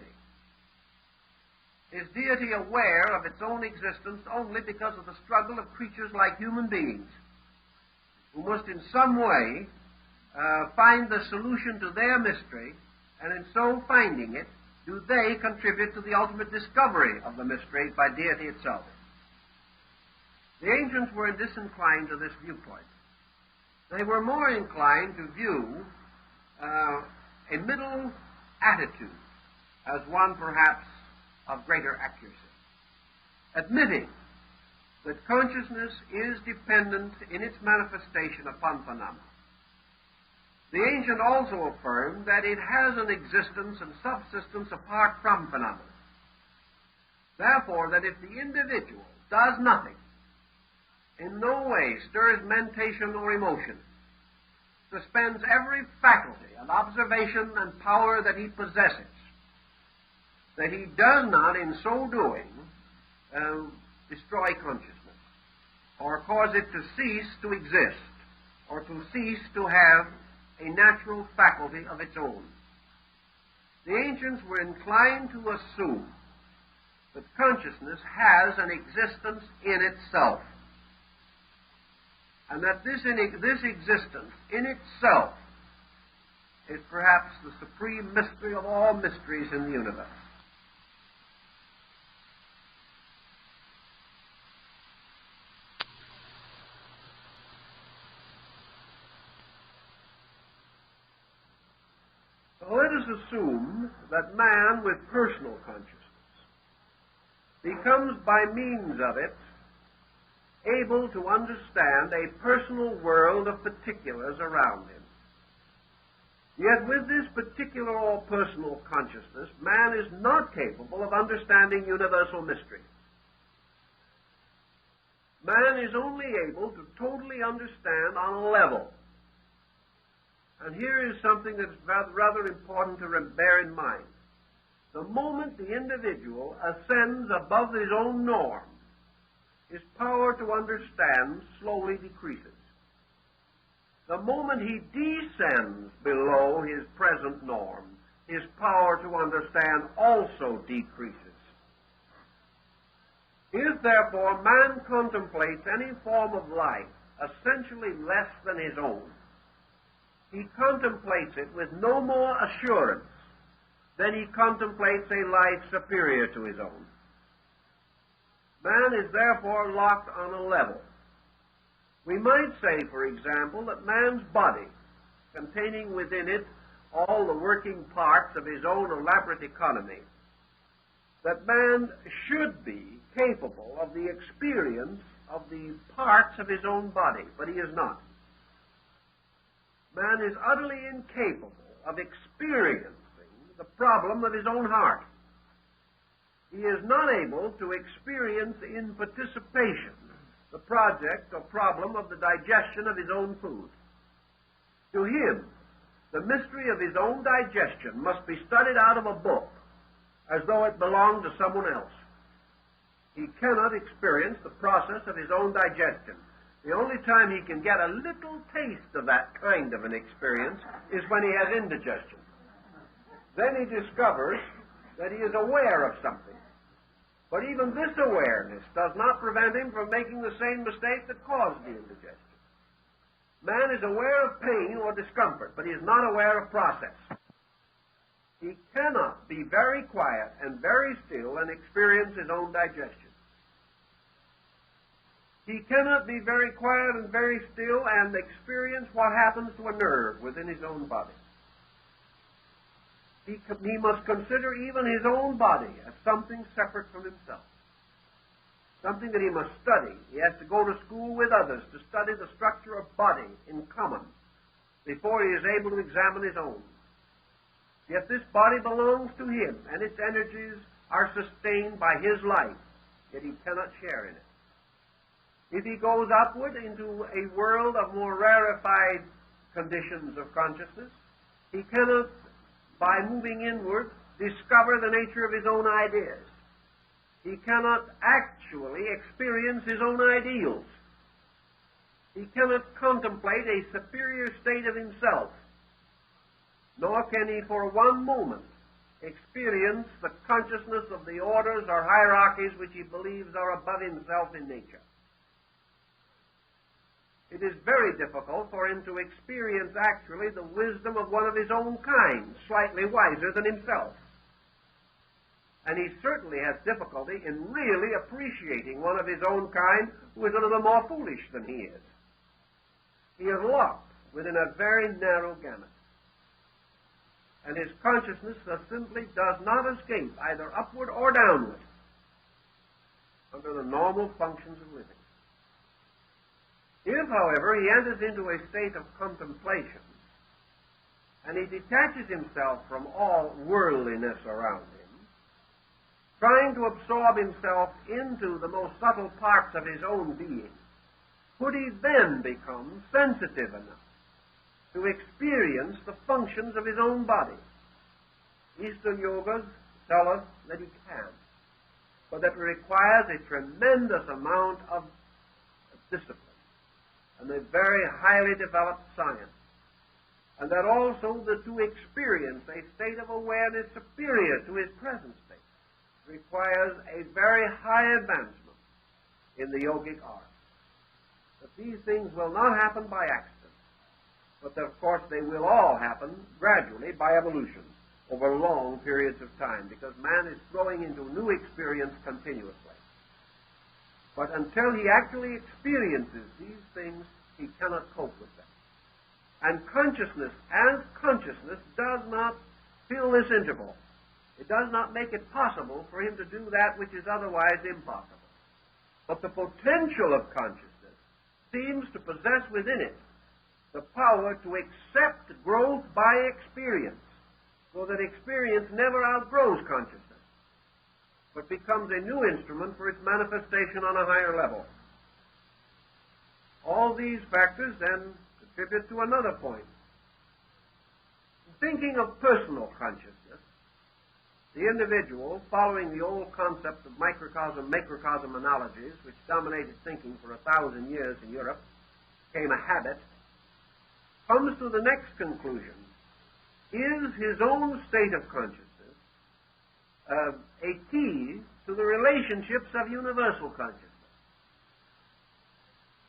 Is deity aware of its own existence only because of the struggle of creatures like human beings, who must in some way find the solution to their mystery, and in so finding it, do they contribute to the ultimate discovery of the mystery by deity itself? The ancients were disinclined to this viewpoint. They were more inclined to view a middle attitude as one perhaps of greater accuracy, admitting that consciousness is dependent in its manifestation upon phenomena. The ancient also affirmed that it has an existence and subsistence apart from phenomena. Therefore, that if the individual does nothing, in no way stirs mentation or emotion, suspends every faculty and observation and power that he possesses, that he does not, in so doing, destroy consciousness, or cause it to cease to exist, or to cease to have a natural faculty of its own. The ancients were inclined to assume that consciousness has an existence in itself, and that this existence in itself is perhaps the supreme mystery of all mysteries in the universe. Let us assume that man with personal consciousness becomes, by means of it, able to understand a personal world of particulars around him. Yet with this particular or personal consciousness, man is not capable of understanding universal mystery. Man is only able to totally understand on a level. And here is something that's rather important to bear in mind. The moment the individual ascends above his own norm, his power to understand slowly decreases. The moment he descends below his present norm, his power to understand also decreases. If, therefore, man contemplates any form of life essentially less than his own, he contemplates it with no more assurance than he contemplates a life superior to his own. Man is therefore locked on a level. We might say, for example, that man's body, containing within it all the working parts of his own elaborate economy, that man should be capable of the experience of the parts of his own body, but he is not. Man is utterly incapable of experiencing the problem of his own heart. He is not able to experience in participation the project or problem of the digestion of his own food. To him, the mystery of his own digestion must be studied out of a book as though it belonged to someone else. He cannot experience the process of his own digestion. The only time he can get a little taste of that kind of an experience is when he has indigestion. Then he discovers that he is aware of something. But even this awareness does not prevent him from making the same mistake that caused the indigestion. Man is aware of pain or discomfort, but he is not aware of process. He cannot be very quiet and very still and experience his own digestion. He cannot be very quiet and very still and experience what happens to a nerve within his own body. He must consider even his own body as something separate from himself, something that he must study. He has to go to school with others to study the structure of body in common before he is able to examine his own. Yet this body belongs to him, and its energies are sustained by his life, yet he cannot share in it. If he goes upward into a world of more rarefied conditions of consciousness, he cannot, by moving inward, discover the nature of his own ideas. He cannot actually experience his own ideals. He cannot contemplate a superior state of himself, nor can he for one moment experience the consciousness of the orders or hierarchies which he believes are above himself in nature. It is very difficult for him to experience actually the wisdom of one of his own kind, slightly wiser than himself. And he certainly has difficulty in really appreciating one of his own kind who is a little more foolish than he is. He is locked within a very narrow gamut. And his consciousness thus simply does not escape either upward or downward under the normal functions of living. If, however, he enters into a state of contemplation, and he detaches himself from all worldliness around him, trying to absorb himself into the most subtle parts of his own being, could he then become sensitive enough to experience the functions of his own body? Eastern yogas tell us that he can, but that requires a tremendous amount of discipline and a very highly developed science, and that also that to experience a state of awareness superior to his present state requires a very high advancement in the yogic art. But these things will not happen by accident, but of course they will all happen gradually by evolution over long periods of time, because man is growing into new experience continuously. But until he actually experiences these things, he cannot cope with them. And consciousness, as consciousness, does not fill this interval. It does not make it possible for him to do that which is otherwise impossible. But the potential of consciousness seems to possess within it the power to accept growth by experience, so that experience never outgrows consciousness, but becomes a new instrument for its manifestation on a higher level. All these factors then contribute to another point. Thinking of personal consciousness, the individual, following the old concept of microcosm-macrocosm analogies, which dominated thinking for 1,000 years in Europe, became a habit, comes to the next conclusion. Is his own state of consciousness a key to the relationships of universal consciousness?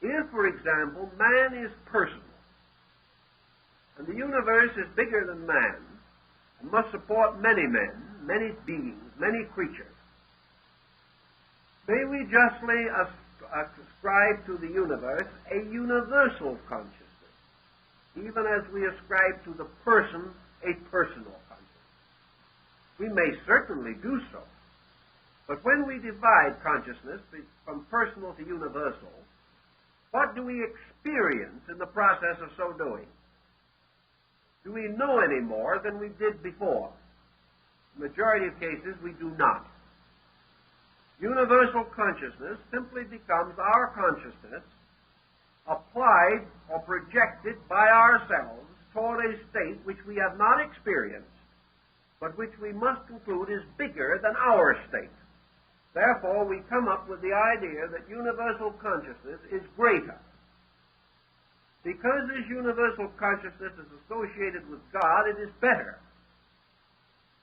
If, for example, man is personal, and the universe is bigger than man, and must support many men, many beings, many creatures, may we justly ascribe to the universe a universal consciousness, even as we ascribe to the person a personal consciousness? We may certainly do so, but when we divide consciousness from personal to universal, what do we experience in the process of so doing? Do we know any more than we did before? In the majority of cases, we do not. Universal consciousness simply becomes our consciousness applied or projected by ourselves toward a state which we have not experienced, but which we must conclude is bigger than our state. Therefore, we come up with the idea that universal consciousness is greater. Because this universal consciousness is associated with God, it is better.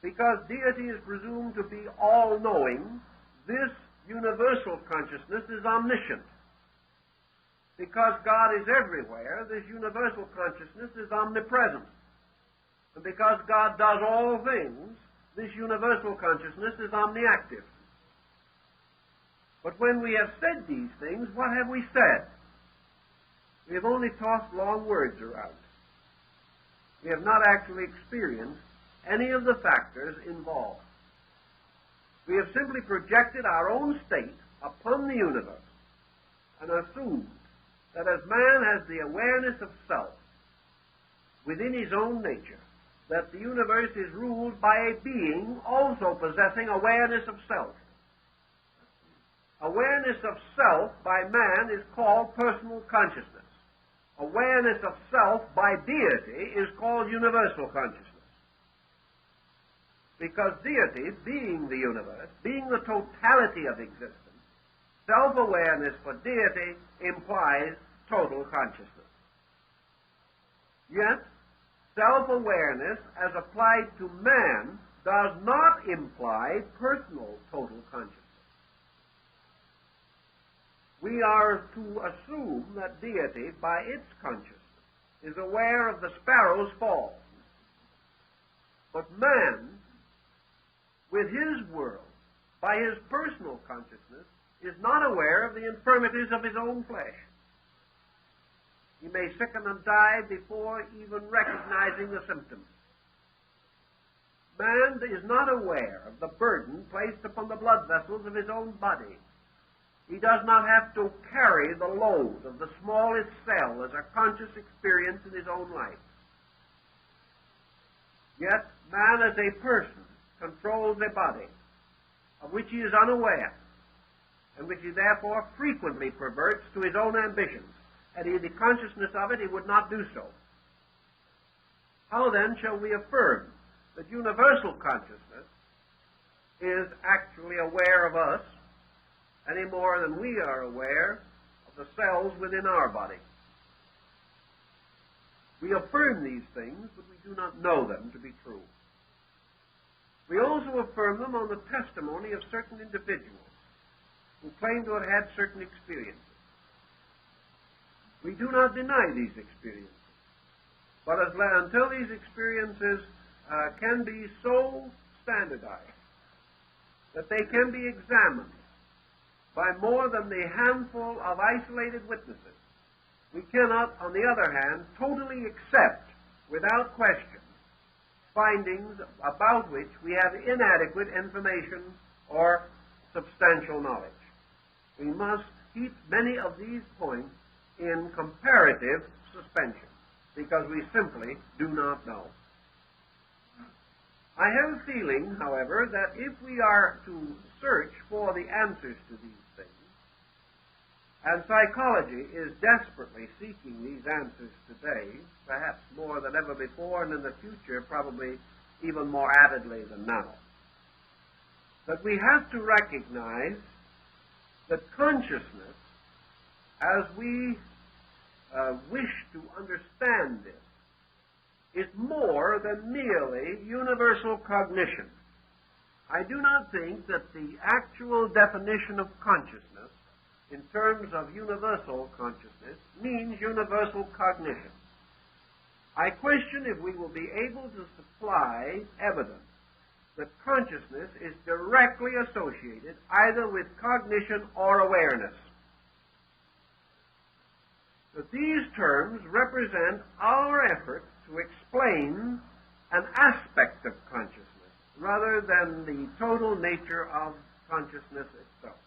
Because deity is presumed to be all-knowing, this universal consciousness is omniscient. Because God is everywhere, this universal consciousness is omnipresent. And because God does all things, this universal consciousness is omniactive. But when we have said these things, what have we said? We have only tossed long words around. We have not actually experienced any of the factors involved. We have simply projected our own state upon the universe and assumed that as man has the awareness of self within his own nature, that the universe is ruled by a being also possessing awareness of self. Awareness of self by man is called personal consciousness. Awareness of self by deity is called universal consciousness. Because deity, being the universe, being the totality of existence, self-awareness for deity implies total consciousness. Yet, self-awareness as applied to man does not imply personal total consciousness. We are to assume that deity, by its consciousness, is aware of the sparrow's fall. But man, with his world, by his personal consciousness, is not aware of the infirmities of his own flesh. He may sicken and die before even recognizing the symptoms. Man is not aware of the burden placed upon the blood vessels of his own body. He does not have to carry the load of the smallest cell as a conscious experience in his own life. Yet, man as a person controls a body of which he is unaware, and which he therefore frequently perverts to his own ambitions. Had he the consciousness of it, he would not do so. How then shall we affirm that universal consciousness is actually aware of us any more than we are aware of the cells within our body? We affirm these things, but we do not know them to be true. We also affirm them on the testimony of certain individuals who claim to have had certain experiences. We do not deny these experiences, but until these experiences can be so standardized that they can be examined by more than the handful of isolated witnesses, we cannot, on the other hand, totally accept, without question, findings about which we have inadequate information or substantial knowledge. We must keep many of these points in comparative suspension, because we simply do not know. I have a feeling, however, that if we are to search for the answers to these things, and psychology is desperately seeking these answers today, perhaps more than ever before, and in the future probably even more avidly than now, that we have to recognize that consciousness, as we wish to understand this, is more than merely universal cognition. I do not think that the actual definition of consciousness in terms of universal consciousness means universal cognition. I question if we will be able to supply evidence that consciousness is directly associated either with cognition or awareness. That these terms represent our effort to explain an aspect of consciousness rather than the total nature of consciousness itself.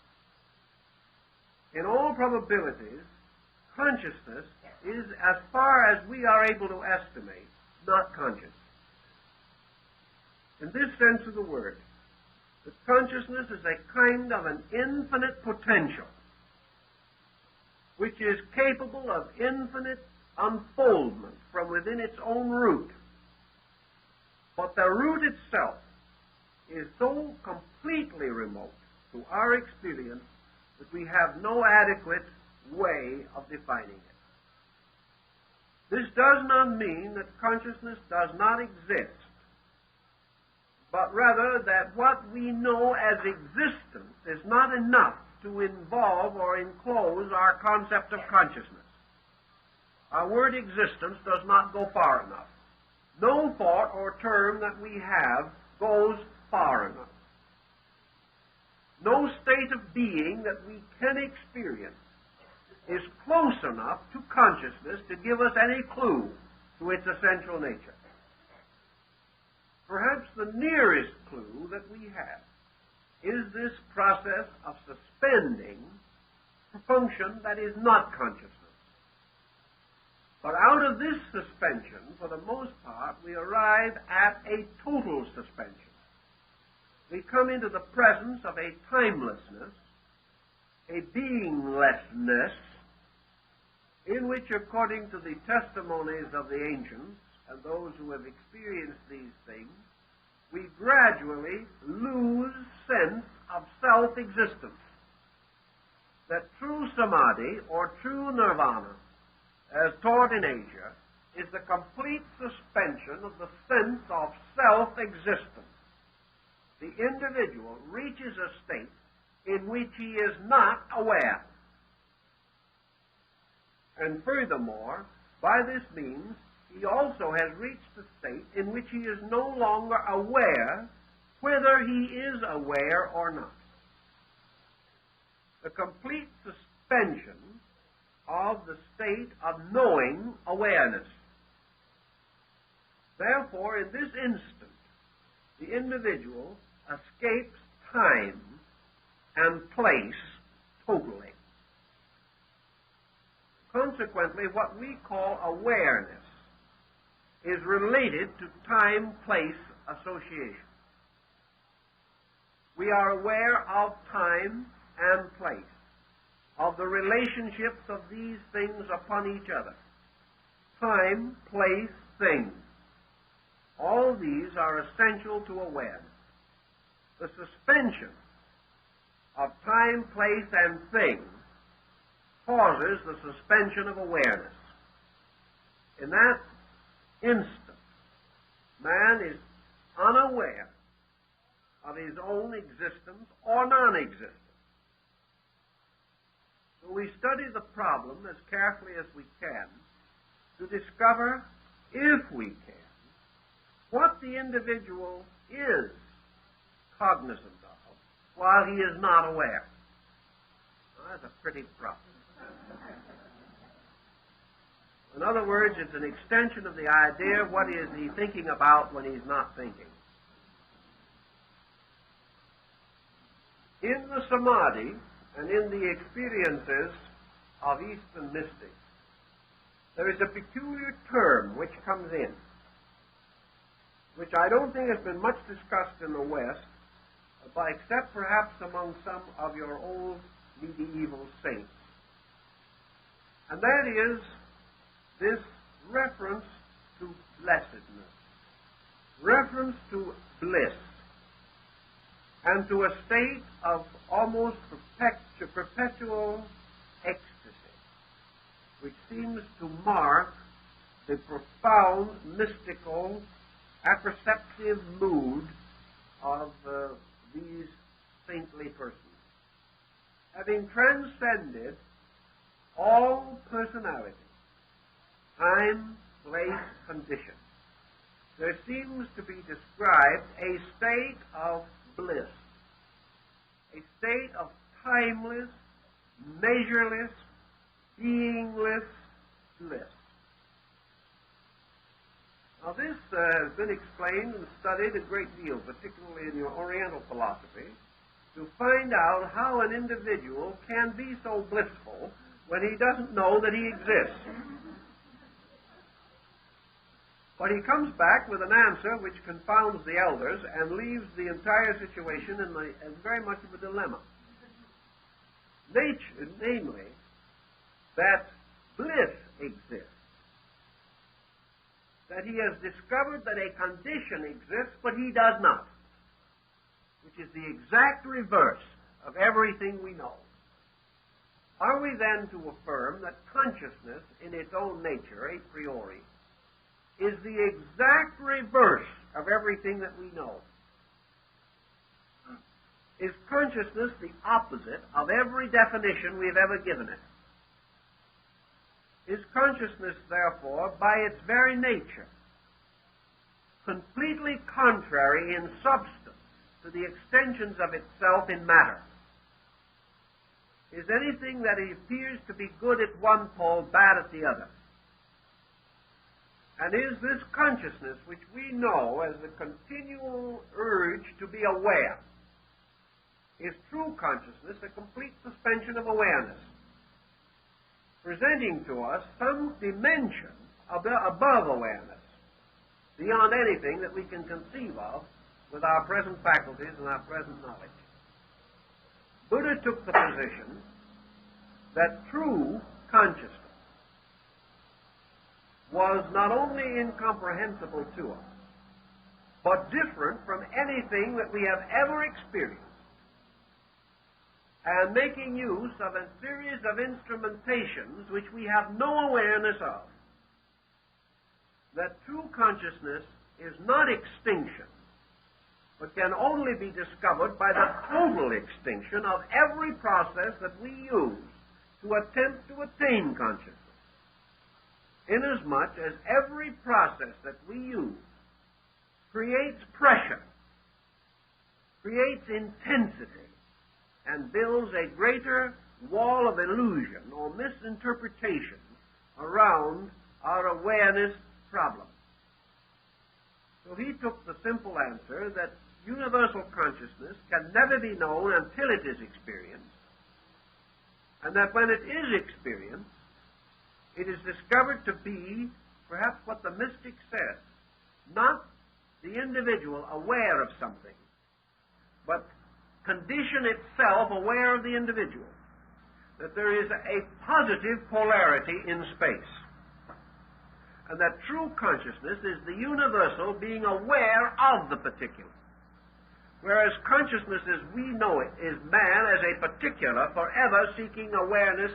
In all probabilities, consciousness is, as far as we are able to estimate, not conscious. In this sense of the word, that consciousness is a kind of an infinite potential which is capable of infinite unfoldment from within its own root. But the root itself is so completely remote to our experience that we have no adequate way of defining it. This does not mean that consciousness does not exist, but rather that what we know as existence is not enough to involve or enclose our concept of consciousness. Our word existence does not go far enough. no thought or term that we have goes far enough. No state of being that we can experience is close enough to consciousness to give us any clue to its essential nature. Perhaps the nearest clue that we have is this process of suspending a function that is not consciousness. But out of this suspension, for the most part, we arrive at a total suspension. We come into the presence of a timelessness, a beinglessness, in which, according to the testimonies of the ancients and those who have experienced these things, we gradually lose sense of self-existence. That true samadhi, or true nirvana, as taught in Asia, is the complete suspension of the sense of self-existence. The individual reaches a state in which he is not aware. And furthermore, by this means, he also has reached a state in which he is no longer aware whether he is aware or not. The complete suspension of the state of knowing awareness. Therefore, in this instant, the individual escapes time and place totally. Consequently, what we call awareness is related to time-place association. We are aware of time and place, of the relationships of these things upon each other. Time, place, things. All these are essential to awareness. The suspension of time, place, and thing causes the suspension of awareness. In that instant, man is unaware of his own existence or non-existence. So we study the problem as carefully as we can to discover, if we can, what the individual is cognizant of while he is not aware. Well, that's a pretty problem. In other words, it's an extension of the idea, what is he thinking about when he's not thinking? In the samadhi and in the experiences of Eastern mystics, there is a peculiar term which comes in, which I don't think has been much discussed in the West, except perhaps among some of your old medieval saints. And that is this reference to blessedness, reference to bliss, and to a state of almost perpetual ecstasy, which seems to mark the profound, mystical, apperceptive mood of these saintly persons. Having transcended all personality, time, place, condition, there seems to be described a state of bliss, a state of timeless, measureless, beingless bliss. Now this has been explained and studied a great deal, particularly in your Oriental philosophy, to find out how an individual can be so blissful when he doesn't know that he exists. But he comes back with an answer which confounds the elders and leaves the entire situation in very much of a dilemma. Namely, that bliss exists, that he has discovered that a condition exists, but he does not, which is the exact reverse of everything we know. Are we then to affirm that consciousness in its own nature, a priori, is the exact reverse of everything that we know? Is consciousness the opposite of every definition we've ever given it? Is consciousness, therefore, by its very nature, completely contrary in substance to the extensions of itself in matter? Is anything that appears to be good at one pole bad at the other? And is this consciousness, which we know as the continual urge to be aware, is true consciousness a complete suspension of awareness, presenting to us some dimension above awareness, beyond anything that we can conceive of with our present faculties and our present knowledge? Buddha took the position that true consciousness was not only incomprehensible to us, but different from anything that we have ever experienced, and making use of a series of instrumentations which we have no awareness of. That true consciousness is not extinction, but can only be discovered by the total extinction of every process that we use to attempt to attain consciousness. Inasmuch as every process that we use creates pressure, creates intensity, and builds a greater wall of illusion or misinterpretation around our awareness problem. So he took the simple answer that universal consciousness can never be known until it is experienced, and that when it is experienced, it is discovered to be perhaps what the mystic says, not the individual aware of something, but condition itself aware of the individual, that there is a positive polarity in space, and that true consciousness is the universal being aware of the particular, whereas consciousness as we know it is man as a particular forever seeking awareness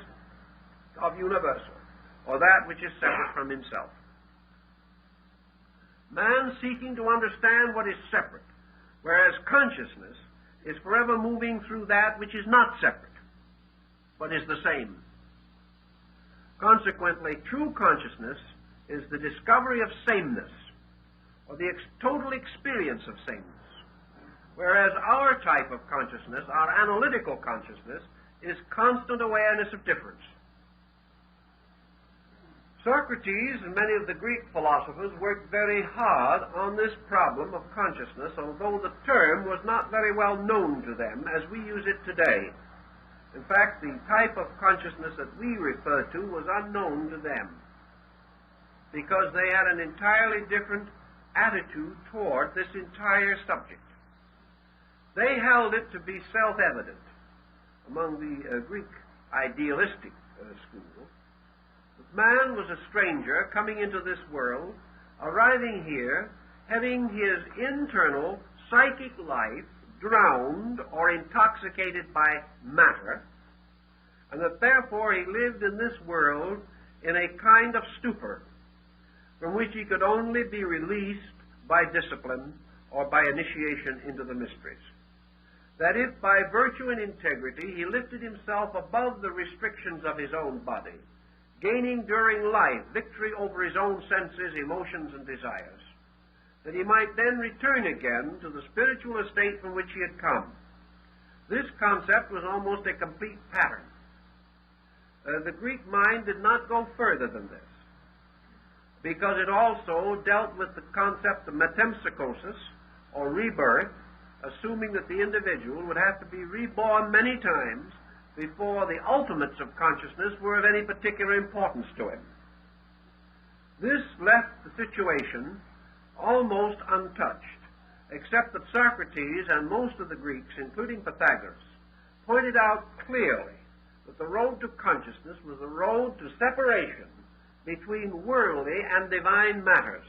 of universal, or that which is separate from himself. Man seeking to understand what is separate, whereas consciousness is forever moving through that which is not separate, but is the same. Consequently, true consciousness is the discovery of sameness, or the total experience of sameness, whereas our type of consciousness, our analytical consciousness, is constant awareness of difference. Socrates and many of the Greek philosophers worked very hard on this problem of consciousness, although the term was not very well known to them as we use it today. In fact, the type of consciousness that we refer to was unknown to them, because they had an entirely different attitude toward this entire subject. They held it to be self-evident among the Greek idealistic school. Man was a stranger coming into this world, arriving here, having his internal psychic life drowned or intoxicated by matter, and that therefore he lived in this world in a kind of stupor from which he could only be released by discipline or by initiation into the mysteries. That if by virtue and integrity he lifted himself above the restrictions of his own body, gaining during life victory over his own senses, emotions, and desires, that he might then return again to the spiritual estate from which he had come. This concept was almost a complete pattern. The Greek mind did not go further than this, because it also dealt with the concept of metempsychosis, or rebirth, assuming that the individual would have to be reborn many times before the ultimates of consciousness were of any particular importance to him. This left the situation almost untouched, except that Socrates and most of the Greeks, including Pythagoras, pointed out clearly that the road to consciousness was a road to separation between worldly and divine matters,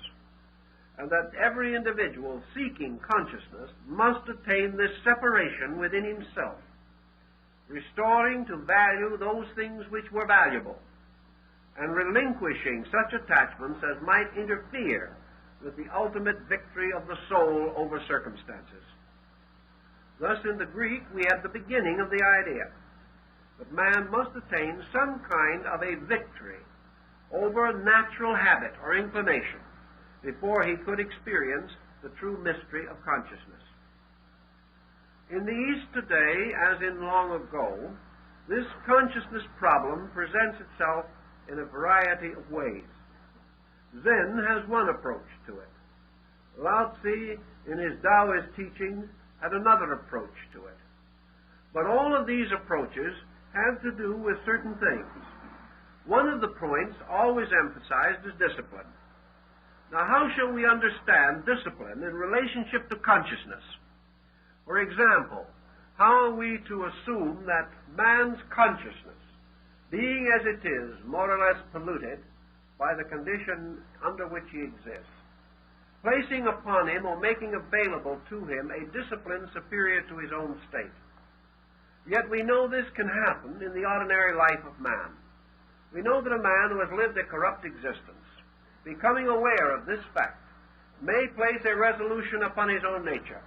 and that every individual seeking consciousness must attain this separation within himself, restoring to value those things which were valuable, and relinquishing such attachments as might interfere with the ultimate victory of the soul over circumstances. Thus, in the Greek, we have the beginning of the idea that man must attain some kind of a victory over natural habit or inclination, before he could experience the true mystery of consciousness. In the East today, as in long ago, this consciousness problem presents itself in a variety of ways. Zen has one approach to it. Lao Tzu, in his Taoist teachings, had another approach to it. But all of these approaches have to do with certain things. One of the points always emphasized is discipline. Now, how shall we understand discipline in relationship to consciousness? For example, how are we to assume that man's consciousness, being as it is more or less polluted by the condition under which he exists, placing upon him or making available to him a discipline superior to his own state? Yet we know this can happen in the ordinary life of man. We know that a man who has lived a corrupt existence, becoming aware of this fact, may place a resolution upon his own nature,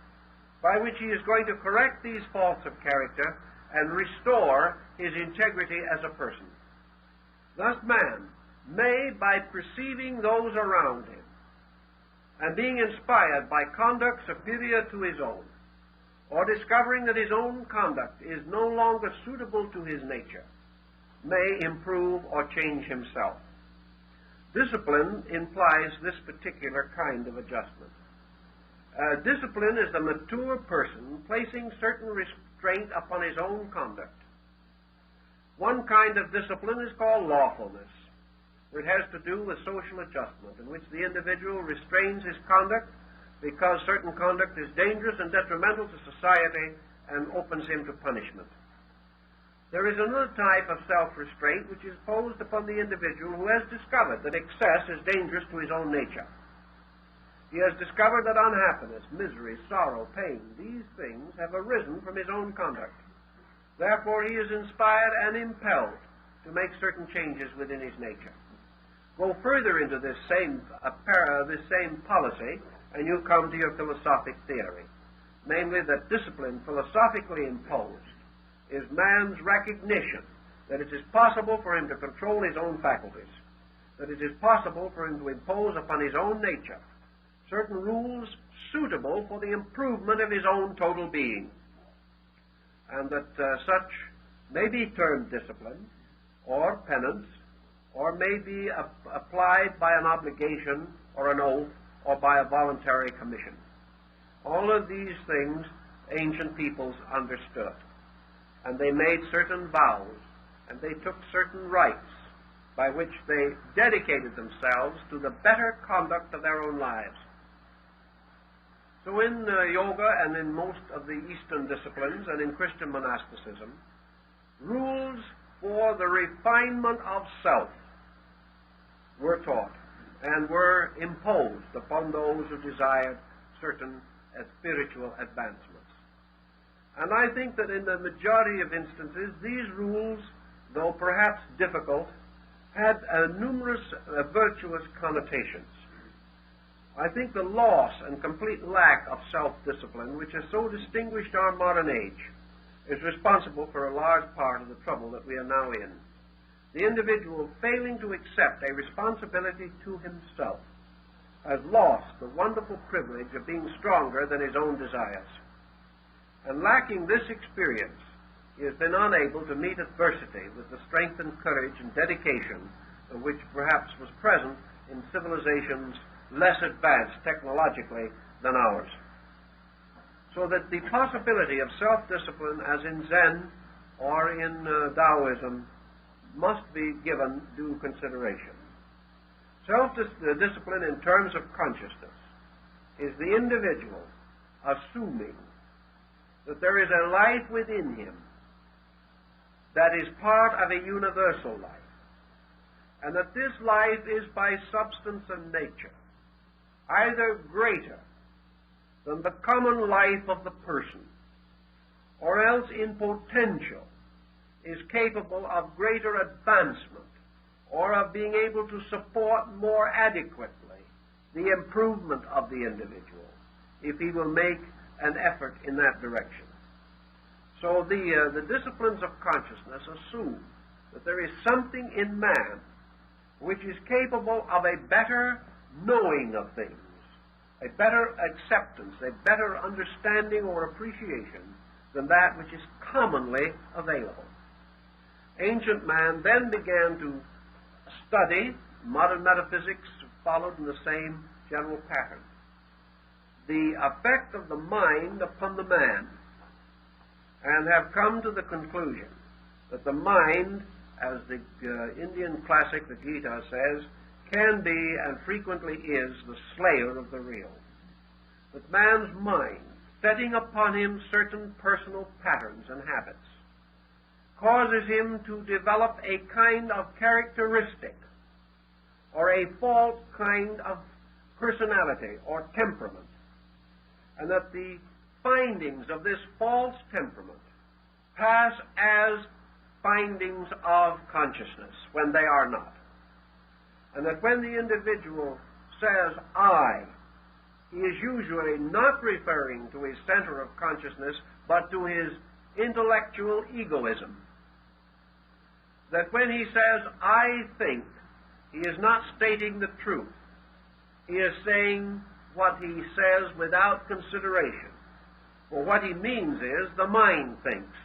by which he is going to correct these faults of character and restore his integrity as a person. Thus man may, by perceiving those around him, and being inspired by conduct superior to his own, or discovering that his own conduct is no longer suitable to his nature, may improve or change himself. Discipline implies this particular kind of adjustment. Discipline is the mature person placing certain restraint upon his own conduct. One kind of discipline is called lawfulness. It has to do with social adjustment, in which the individual restrains his conduct because certain conduct is dangerous and detrimental to society and opens him to punishment. There is another type of self-restraint which is posed upon the individual who has discovered that excess is dangerous to his own nature. He has discovered that unhappiness, misery, sorrow, pain, these things have arisen from his own conduct. Therefore, he is inspired and impelled to make certain changes within his nature. Go further into this same policy, and you come to your philosophic theory, namely that discipline philosophically imposed is man's recognition that it is possible for him to control his own faculties, that it is possible for him to impose upon his own nature certain rules suitable for the improvement of his own total being, and that such may be termed discipline or penance, or may be applied by an obligation or an oath or by a voluntary commission. All of these things ancient peoples understood, and they made certain vows, and they took certain rites by which they dedicated themselves to the better conduct of their own lives. So in yoga and in most of the Eastern disciplines and in Christian monasticism, rules for the refinement of self were taught and were imposed upon those who desired certain spiritual advancements. And I think that in the majority of instances, these rules, though perhaps difficult, had numerous virtuous connotations. I think the loss and complete lack of self-discipline, which has so distinguished our modern age, is responsible for a large part of the trouble that we are now in. The individual, failing to accept a responsibility to himself, has lost the wonderful privilege of being stronger than his own desires. And lacking this experience, he has been unable to meet adversity with the strength and courage and dedication which perhaps was present in civilizations less advanced technologically than ours. So that the possibility of self-discipline, as in Zen or in Taoism, must be given due consideration. Self-discipline in terms of consciousness is the individual assuming that there is a life within him that is part of a universal life, and that this life is by substance and nature either greater than the common life of the person, or else in potential is capable of greater advancement, or of being able to support more adequately the improvement of the individual, if he will make an effort in that direction. So the disciplines of consciousness assume that there is something in man which is capable of a better knowing of things, a better acceptance, a better understanding or appreciation than that which is commonly available. Ancient man then began to study. Modern metaphysics followed in the same general pattern. The effect of the mind upon the man, and have come to the conclusion that the mind, as the Indian classic, the Gita, says, can be and frequently is the slayer of the real. That man's mind, setting upon him certain personal patterns and habits, causes him to develop a kind of characteristic or a false kind of personality or temperament, and that the findings of this false temperament pass as findings of consciousness when they are not. And that when the individual says, I, he is usually not referring to his center of consciousness, but to his intellectual egoism. That when he says, I think, he is not stating the truth. He is saying what he says without consideration. For what he means is, the mind thinks.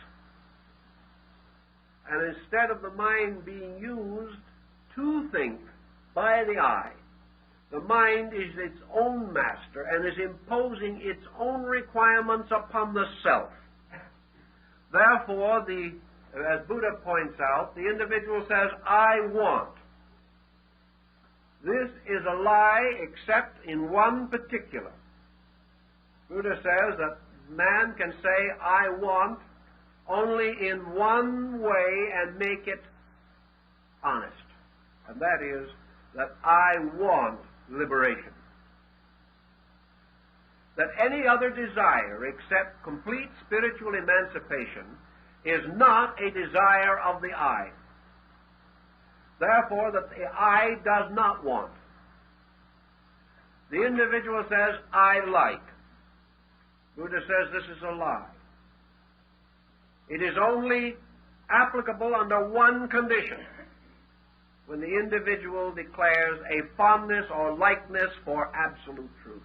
And instead of the mind being used to think by the I, the mind is its own master and is imposing its own requirements upon the self. Therefore, as Buddha points out, the individual says, I want. This is a lie except in one particular. Buddha says that man can say, I want, only in one way and make it honest. And that is that I want liberation. That any other desire except complete spiritual emancipation is not a desire of the I. Therefore, that the I does not want. The individual says, I like. Buddha says this is a lie. It is only applicable under one condition, when the individual declares a fondness or likeness for absolute truth.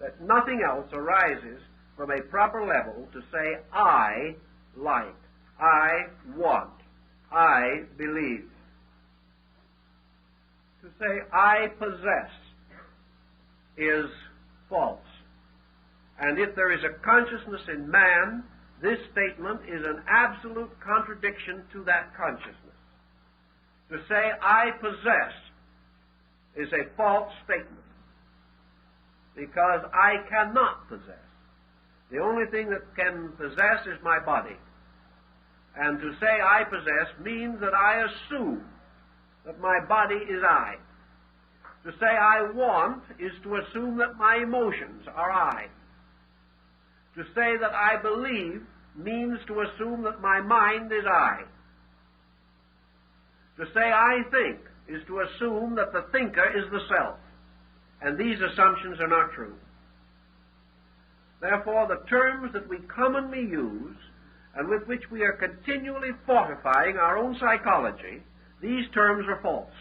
That nothing else arises from a proper level to say, I like, I want, I believe. To say, I possess is false. And if there is a consciousness in man, this statement is an absolute contradiction to that consciousness. To say, I possess, is a false statement, because I cannot possess. The only thing that can possess is my body. And to say I possess means that I assume that my body is I. To say I want is to assume that my emotions are I. To say that I believe means to assume that my mind is I. To say I think is to assume that the thinker is the self. And these assumptions are not true. Therefore, the terms that we commonly use and with which we are continually fortifying our own psychology, these terms are false.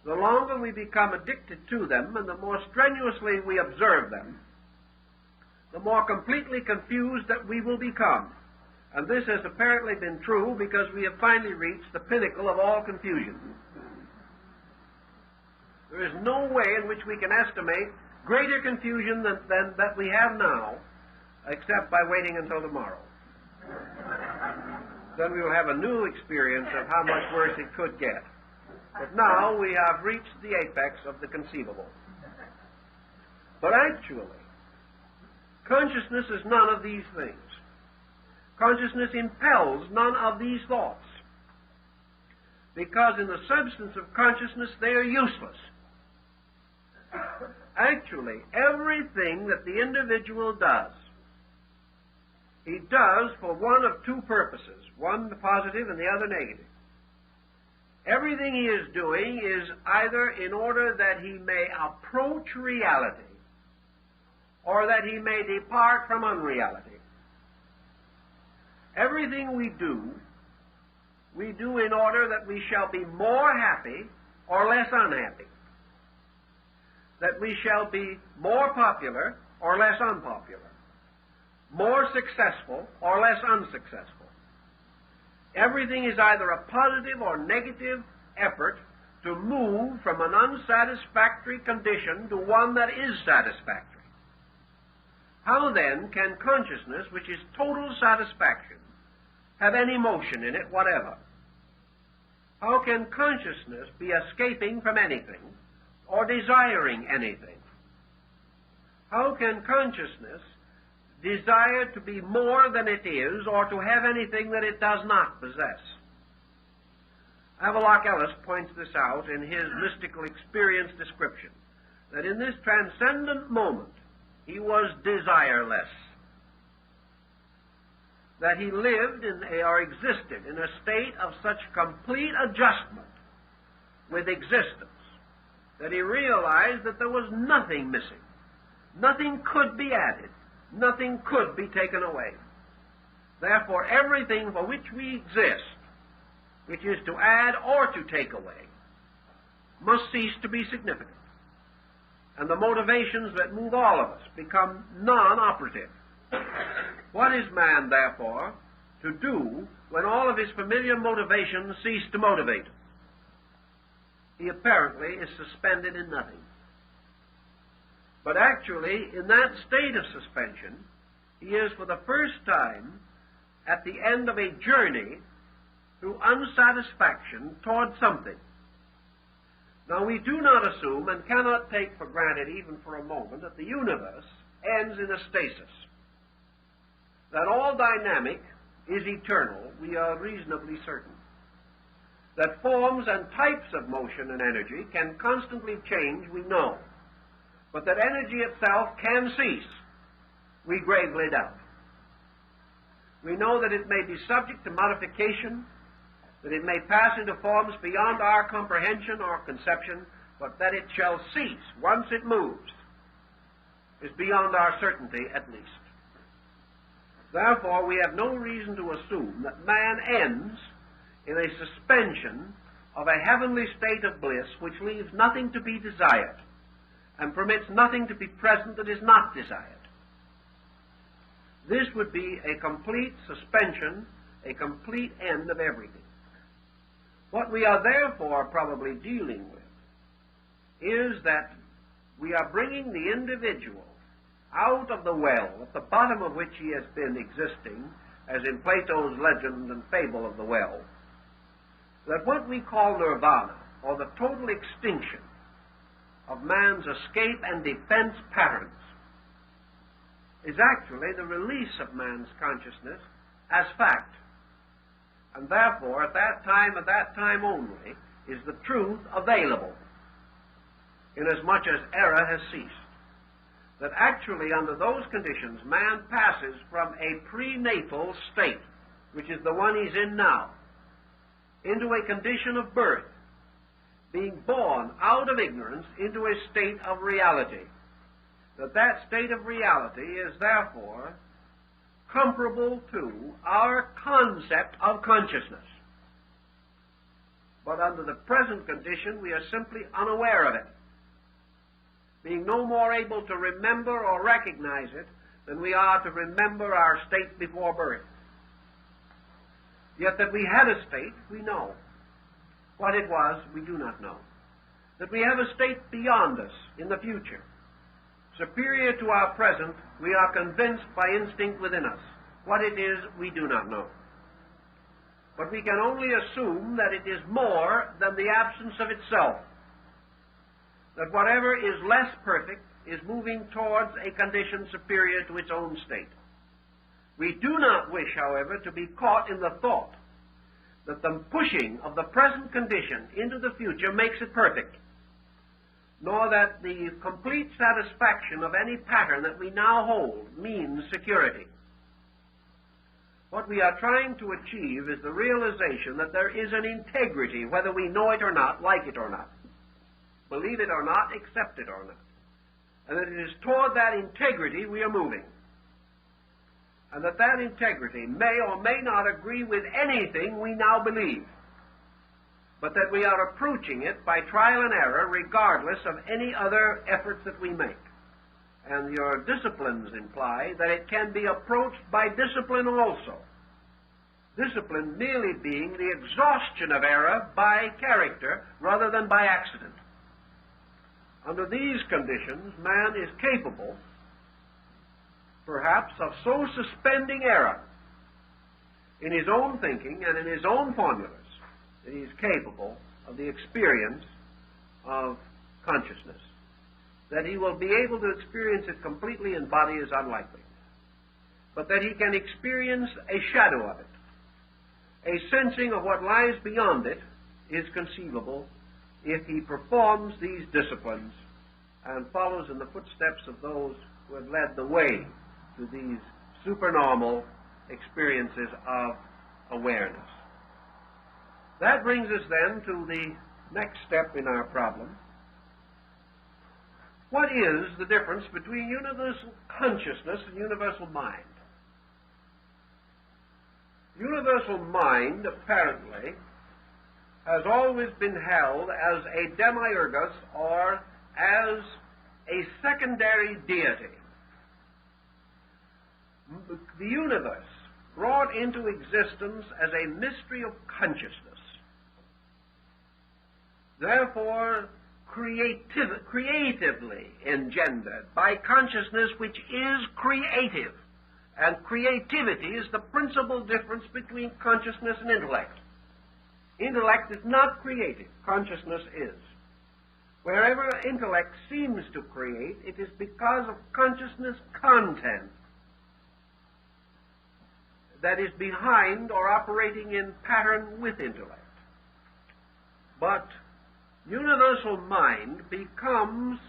The longer we become addicted to them and the more strenuously we observe them, the more completely confused that we will become. And this has apparently been true because we have finally reached the pinnacle of all confusion. There is no way in which we can estimate greater confusion than that we have now, except by waiting until tomorrow. Then we will have a new experience of how much worse it could get. But now we have reached the apex of the conceivable. But actually, consciousness is none of these things. Consciousness impels none of these thoughts, because in the substance of consciousness they are useless. Actually, everything that the individual does, he does for one of two purposes, one positive and the other negative. Everything he is doing is either in order that he may approach reality or that he may depart from unreality. Everything we do in order that we shall be more happy or less unhappy, that we shall be more popular or less unpopular, more successful or less unsuccessful. Everything is either a positive or negative effort to move from an unsatisfactory condition to one that is satisfactory. How then can consciousness, which is total satisfaction, have any motion in it whatever? How can consciousness be escaping from anything or desiring anything? How can consciousness desire to be more than it is or to have anything that it does not possess? Havelock Ellis points this out in his mystical experience description, that in this transcendent moment he was desireless, that he lived or existed in a state of such complete adjustment with existence that he realized that there was nothing missing, nothing could be added, nothing could be taken away. Therefore, everything for which we exist, which is to add or to take away, must cease to be significant. And the motivations that move all of us become non-operative. What is man, therefore, to do when all of his familiar motivations cease to motivate him? He apparently is suspended in nothing. But actually, in that state of suspension, he is for the first time at the end of a journey through unsatisfaction toward something. Now, we do not assume and cannot take for granted even for a moment that the universe ends in a stasis. That all dynamic is eternal, we are reasonably certain. That forms and types of motion and energy can constantly change, we know. But that energy itself can cease, we gravely doubt. We know that it may be subject to modification, that it may pass into forms beyond our comprehension or conception, but that it shall cease once it moves is beyond our certainty at least. Therefore, we have no reason to assume that man ends in a suspension of a heavenly state of bliss which leaves nothing to be desired and permits nothing to be present that is not desired. This would be a complete suspension, a complete end of everything. What we are therefore probably dealing with is that we are bringing the individual out of the well, at the bottom of which he has been existing, as in Plato's legend and fable of the well, that what we call nirvana, or the total extinction of man's escape and defense patterns, is actually the release of man's consciousness as fact. And therefore, at that time only, is the truth available, inasmuch as error has ceased. That actually, under those conditions, man passes from a prenatal state, which is the one he's in now, into a condition of birth, being born out of ignorance into a state of reality. That state of reality is therefore comparable to our concept of consciousness. But under the present condition, we are simply unaware of it, being no more able to remember or recognize it than we are to remember our state before birth. Yet that we had a state, we know. What it was, we do not know. That we have a state beyond us in the future, superior to our present, we are convinced by instinct within us. What it is, we do not know. But we can only assume that it is more than the absence of itself. That whatever is less perfect is moving towards a condition superior to its own state. We do not wish, however, to be caught in the thought that the pushing of the present condition into the future makes it perfect, nor that the complete satisfaction of any pattern that we now hold means security. What we are trying to achieve is the realization that there is an integrity, whether we know it or not, like it or not, believe it or not, accept it or not, and that it is toward that integrity we are moving, and that that integrity may or may not agree with anything we now believe. but that we are approaching it by trial and error regardless of any other efforts that we make. And your disciplines imply that it can be approached by discipline also. Discipline merely being the exhaustion of error by character rather than by accident. Under these conditions, man is capable, perhaps, of so suspending error in his own thinking and in his own formulas that he is capable of the experience of consciousness. That he will be able to experience it completely in body is unlikely, but that he can experience a shadow of it. A sensing of what lies beyond it is conceivable if he performs these disciplines and follows in the footsteps of those who have led the way to these supernormal experiences of awareness. That brings us then to the next step in our problem. What is the difference between universal consciousness and universal mind? Universal mind, apparently, has always been held as a demiurgus or as a secondary deity. The universe brought into existence as a mystery of consciousness. Therefore, creatively engendered by consciousness which is creative. And creativity is the principal difference between consciousness and intellect. Intellect is not creative. Consciousness is. Wherever intellect seems to create, it is because of consciousness content that is behind or operating in pattern with intellect. But universal mind becomes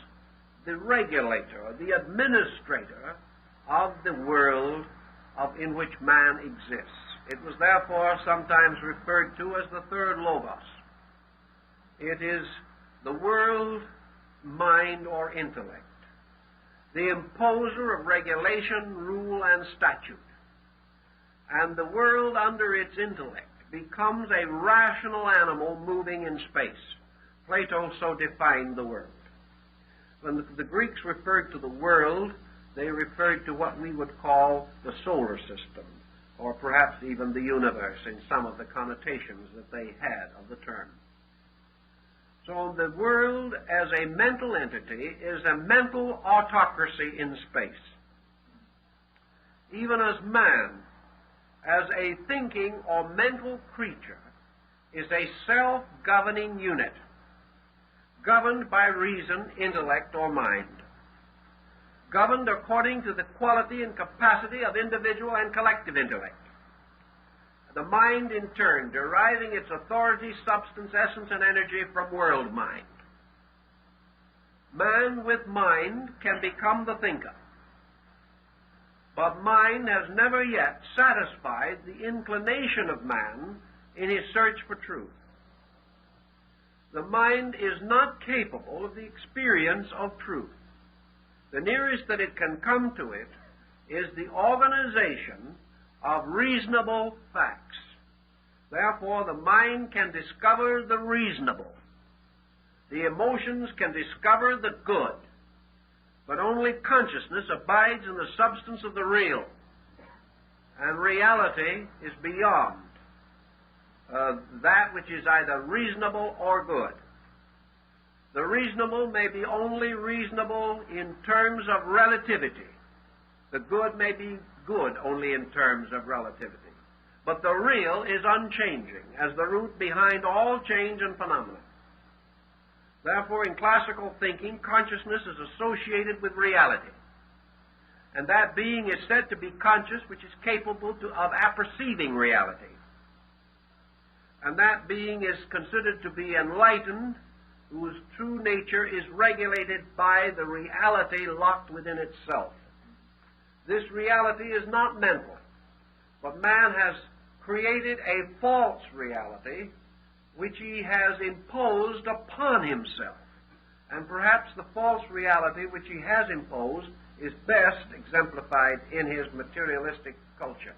the regulator, the administrator of the world in which man exists. It was therefore sometimes referred to as the third logos. It is the world, mind, or intellect, the imposer of regulation, rule, and statute. And the world under its intellect becomes a rational animal moving in space. Plato so defined the world. When the Greeks referred to the world, they referred to what we would call the solar system, or perhaps even the universe in some of the connotations that they had of the term. So the world as a mental entity is a mental autocracy in space. Even as man, as a thinking or mental creature, is a self-governing unit, governed by reason, intellect, or mind, governed according to the quality and capacity of individual and collective intellect. The mind, in turn, deriving its authority, substance, essence, and energy from world mind. Man with mind can become the thinker, but mind has never yet satisfied the inclination of man in his search for truth. The mind is not capable of the experience of truth. The nearest that it can come to it is the organization of reasonable facts. Therefore, the mind can discover the reasonable. The emotions can discover the good. But only consciousness abides in the substance of the real. And reality is beyond that which is either reasonable or good. The reasonable may be only reasonable in terms of relativity. The good may be good only in terms of relativity. But the real is unchanging, as the root behind all change and phenomena. Therefore, in classical thinking, consciousness is associated with reality. And that being is said to be conscious, which is capable of apperceiving reality. And that being is considered to be enlightened, whose true nature is regulated by the reality locked within itself. This reality is not mental, but man has created a false reality which he has imposed upon himself. And perhaps the false reality which he has imposed is best exemplified in his materialistic culture.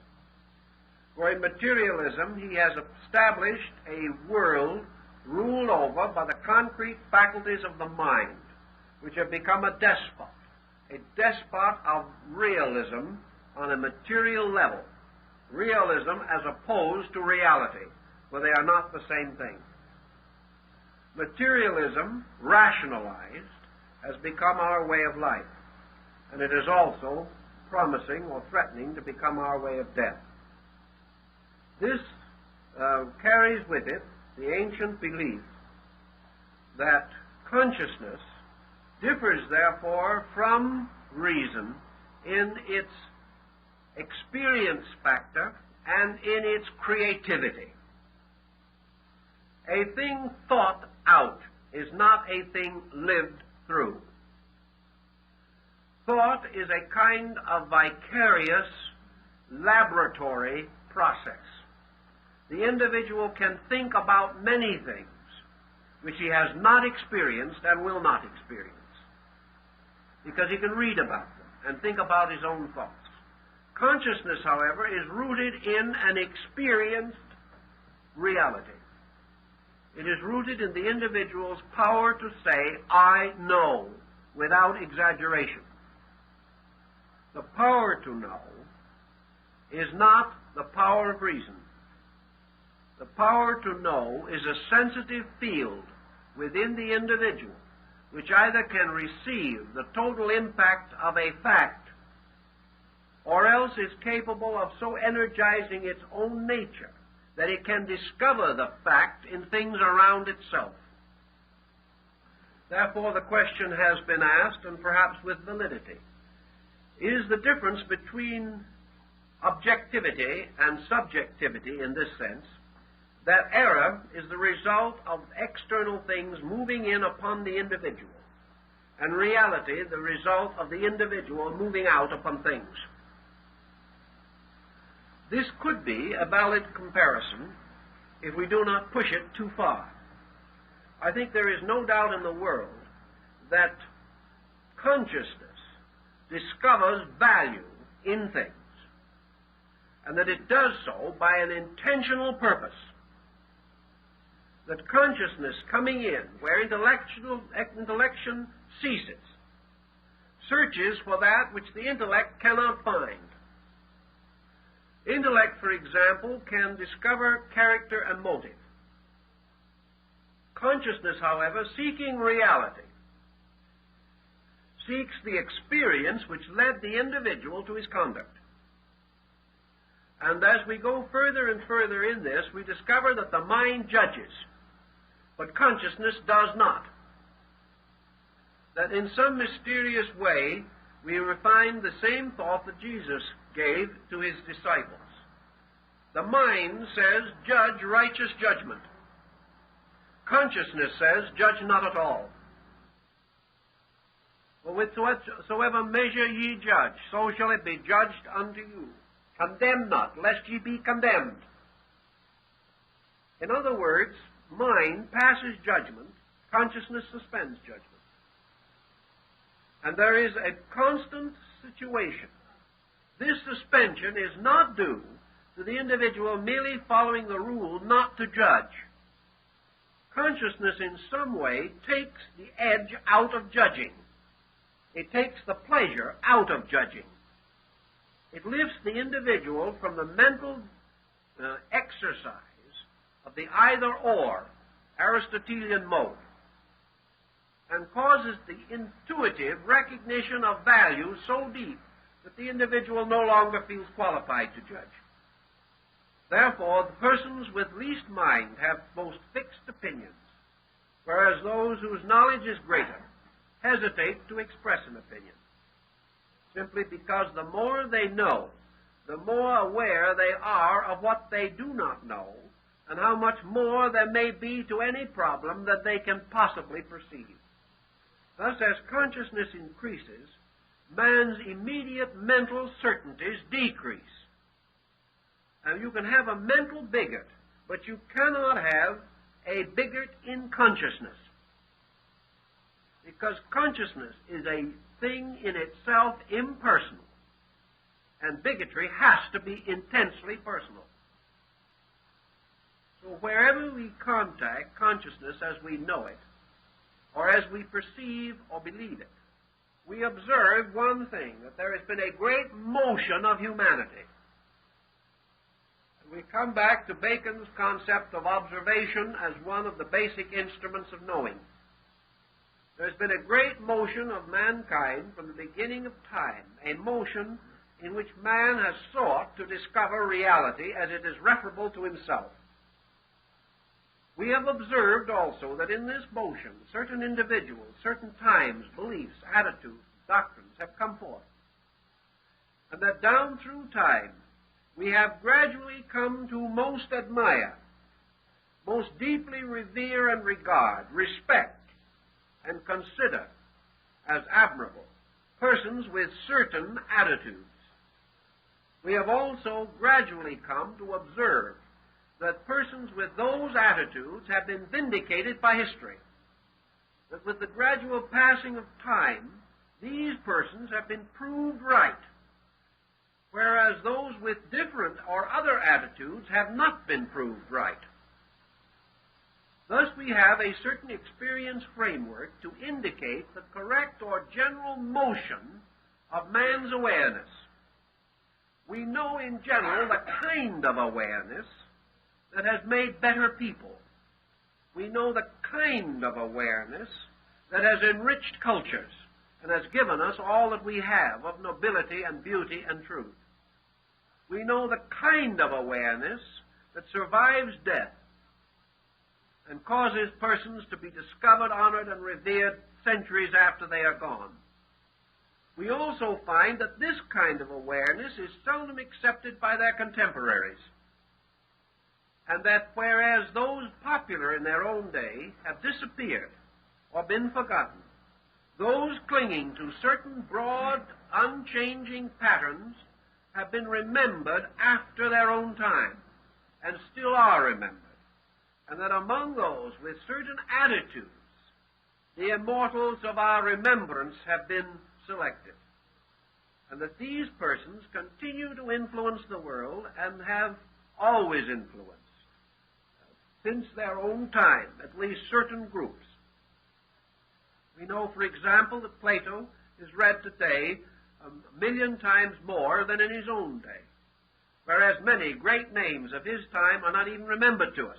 For in materialism he has established a world ruled over by the concrete faculties of the mind, which have become a despot of realism on a material level. Realism as opposed to reality, for they are not the same thing. Materialism, rationalized, has become our way of life, and it is also promising or threatening to become our way of death. This carries with it the ancient belief that consciousness differs, therefore, from reason in its experience factor and in its creativity. A thing thought out is not a thing lived through. Thought is a kind of vicarious laboratory process. The individual can think about many things which he has not experienced and will not experience, because he can read about them and think about his own thoughts. Consciousness, however, is rooted in an experienced reality. It is rooted in the individual's power to say, I know, without exaggeration. The power to know is not the power of reason. The power to know is a sensitive field within the individual, which either can receive the total impact of a fact, or else is capable of so energizing its own nature that it can discover the fact in things around itself. Therefore, the question has been asked, and perhaps with validity, is the difference between objectivity and subjectivity in this sense that error is the result of external things moving in upon the individual, and reality the result of the individual moving out upon things. This could be a valid comparison if we do not push it too far. I think there is no doubt in the world that consciousness discovers value in things, and that it does so by an intentional purpose. That consciousness coming in, where intellection ceases, searches for that which the intellect cannot find. Intellect, for example, can discover character and motive. Consciousness, however, seeking reality, seeks the experience which led the individual to his conduct. And as we go further and further in this, we discover that the mind judges, but consciousness does not. That in some mysterious way, we refine the same thought that Jesus gave to his disciples. The mind says, judge righteous judgment. Consciousness says, judge not at all. For whatsoever measure ye judge, so shall it be judged unto you. Condemn not, lest ye be condemned. In other words, mind passes judgment, consciousness suspends judgment. And there is a constant situation. This suspension is not due to the individual merely following the rule not to judge. Consciousness in some way takes the edge out of judging. It takes the pleasure out of judging. It lifts the individual from the mental exercise of the either-or Aristotelian mode, and causes the intuitive recognition of value so deep that the individual no longer feels qualified to judge. Therefore, the persons with least mind have most fixed opinions, whereas those whose knowledge is greater hesitate to express an opinion, simply because the more they know, the more aware they are of what they do not know, and how much more there may be to any problem that they can possibly perceive. Thus, as consciousness increases, man's immediate mental certainties decrease. And you can have a mental bigot, but you cannot have a bigot in consciousness, because consciousness is a thing in itself impersonal, and bigotry has to be intensely personal. So wherever we contact consciousness as we know it, or as we perceive or believe it, we observe one thing, that there has been a great motion of humanity. And we come back to Bacon's concept of observation as one of the basic instruments of knowing. There's been a great motion of mankind from the beginning of time, a motion in which man has sought to discover reality as it is referable to himself. We have observed also that in this motion, certain individuals, certain times, beliefs, attitudes, doctrines have come forth. And that down through time, we have gradually come to most admire, most deeply revere and regard, respect, and consider as admirable persons with certain attitudes. We have also gradually come to observe that persons with those attitudes have been vindicated by history. That with the gradual passing of time, these persons have been proved right, whereas those with different or other attitudes have not been proved right. Thus we have a certain experience framework to indicate the correct or general motion of man's awareness. We know in general the kind of awareness that has made better people. We know the kind of awareness that has enriched cultures and has given us all that we have of nobility and beauty and truth. We know the kind of awareness that survives death and causes persons to be discovered, honored, and revered centuries after they are gone. We also find that this kind of awareness is seldom accepted by their contemporaries, and that whereas those popular in their own day have disappeared or been forgotten, those clinging to certain broad, unchanging patterns have been remembered after their own time and still are remembered, and that among those with certain attitudes, the immortals of our remembrance have been selected, and that these persons continue to influence the world and have always influenced, since their own time, at least certain groups. We know, for example, that Plato is read today 1,000,000 times more than in his own day, whereas many great names of his time are not even remembered to us.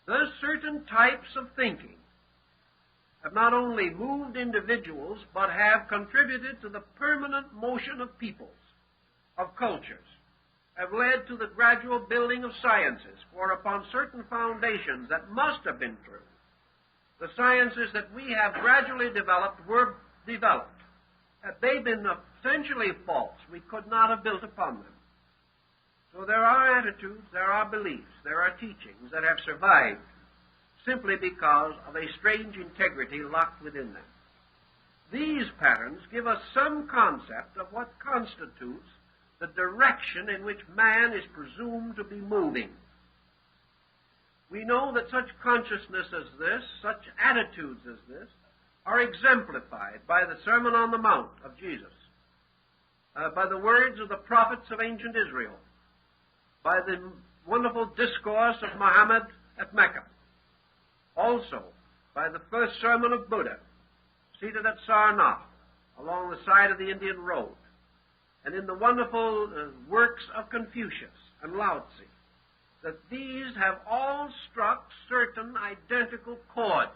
Thus, certain types of thinking have not only moved individuals, but have contributed to the permanent motion of peoples, of cultures, have led to the gradual building of sciences, for upon certain foundations that must have been true, the sciences that we have gradually developed were developed. Had they been essentially false, we could not have built upon them. So there are attitudes, there are beliefs, there are teachings that have survived simply because of a strange integrity locked within them. These patterns give us some concept of what constitutes the direction in which man is presumed to be moving. We know that such consciousness as this, such attitudes as this, are exemplified by the Sermon on the Mount of Jesus, by the words of the prophets of ancient Israel, by the wonderful discourse of Muhammad at Mecca, also by the first sermon of Buddha, seated at Sarnath, along the side of the Indian road, and in the wonderful works of Confucius and Lao Tzu, that these have all struck certain identical chords,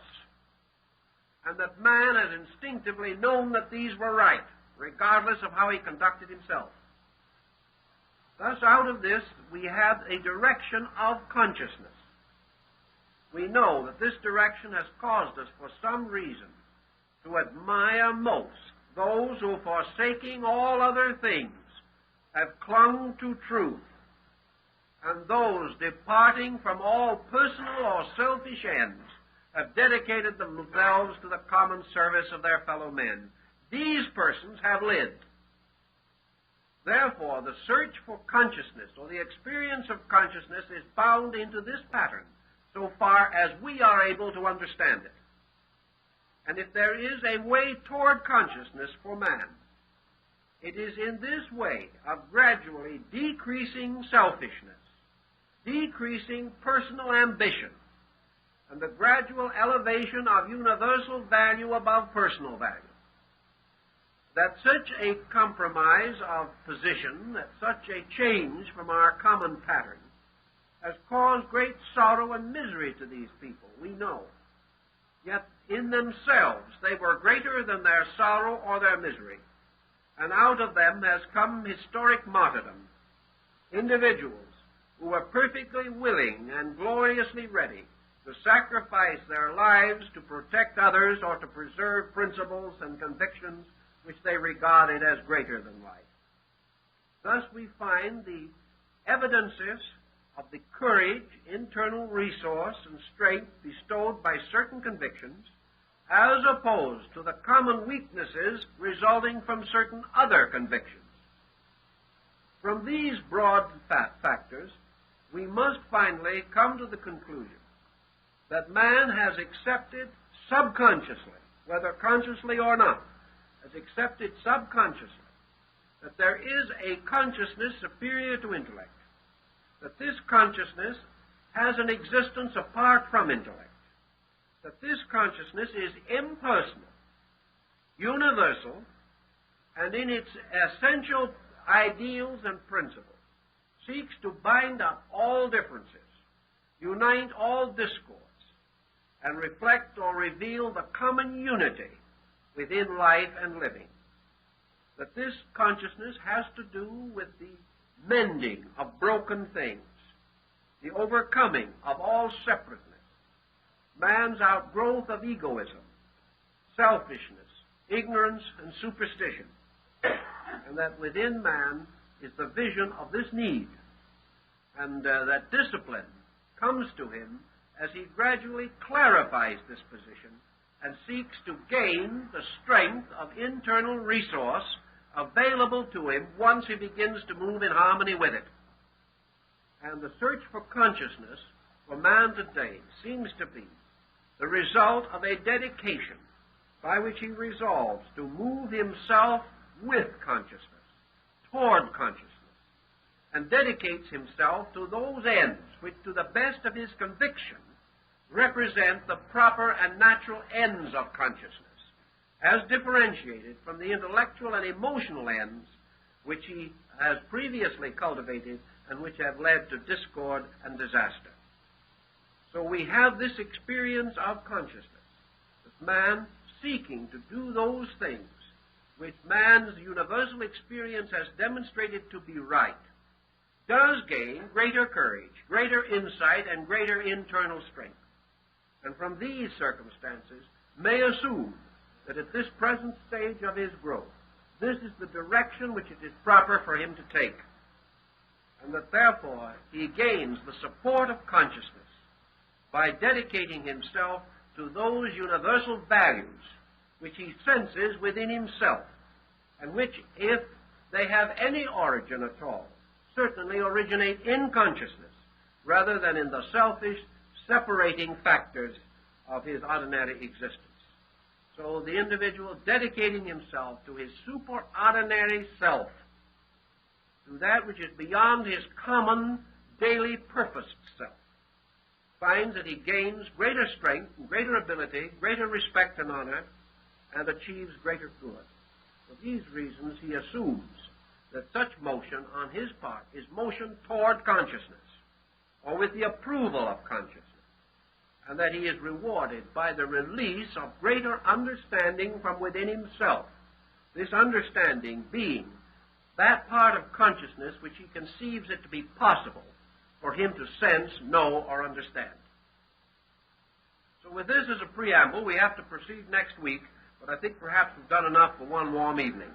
and that man has instinctively known that these were right, regardless of how he conducted himself. Thus, out of this, we have a direction of consciousness. We know that this direction has caused us, for some reason, to admire most those who, forsaking all other things, have clung to truth, and those departing from all personal or selfish ends have dedicated themselves to the common service of their fellow men. These persons have lived. Therefore, the search for consciousness, or the experience of consciousness, is bound into this pattern, so far as we are able to understand it. And if there is a way toward consciousness for man, it is in this way of gradually decreasing selfishness, decreasing personal ambition, and the gradual elevation of universal value above personal value. That such a compromise of position, that such a change from our common pattern, has caused great sorrow and misery to these people, we know. Yet in themselves they were greater than their sorrow or their misery, and out of them has come historic martyrdom, individuals who were perfectly willing and gloriously ready to sacrifice their lives to protect others or to preserve principles and convictions which they regarded as greater than life. Thus we find the evidences of the courage, internal resource, and strength bestowed by certain convictions, as opposed to the common weaknesses resulting from certain other convictions. From these broad factors, we must finally come to the conclusion that man has accepted subconsciously, whether consciously or not, has accepted subconsciously that there is a consciousness superior to intellect, that this consciousness has an existence apart from intellect, that this consciousness is impersonal, universal, and in its essential ideals and principles seeks to bind up all differences, unite all discords, and reflect or reveal the common unity within life and living. That this consciousness has to do with the mending of broken things, the overcoming of all separateness, man's outgrowth of egoism, selfishness, ignorance, and superstition, and that within man is the vision of this need, and that discipline comes to him as he gradually clarifies this position and seeks to gain the strength of internal resource available to him once he begins to move in harmony with it. And the search for consciousness for man today seems to be the result of a dedication by which he resolves to move himself with consciousness, toward consciousness, and dedicates himself to those ends which, to the best of his conviction, represent the proper and natural ends of consciousness, as differentiated from the intellectual and emotional ends which he has previously cultivated and which have led to discord and disaster. So we have this experience of consciousness, that man seeking to do those things which man's universal experience has demonstrated to be right, does gain greater courage, greater insight, and greater internal strength. And from these circumstances may assume that at this present stage of his growth, this is the direction which it is proper for him to take, and that therefore he gains the support of consciousness by dedicating himself to those universal values which he senses within himself, and which, if they have any origin at all, certainly originate in consciousness rather than in the selfish, separating factors of his ordinary existence. So the individual dedicating himself to his superordinary self, to that which is beyond his common, daily purposed self, finds that he gains greater strength, greater ability, greater respect and honor, and achieves greater good. For these reasons he assumes that such motion on his part is motion toward consciousness, or with the approval of consciousness, and that he is rewarded by the release of greater understanding from within himself, this understanding being that part of consciousness which he conceives it to be possible for him to sense, know, or understand. So with this as a preamble, we have to proceed next week, but I think perhaps we've done enough for one warm evening.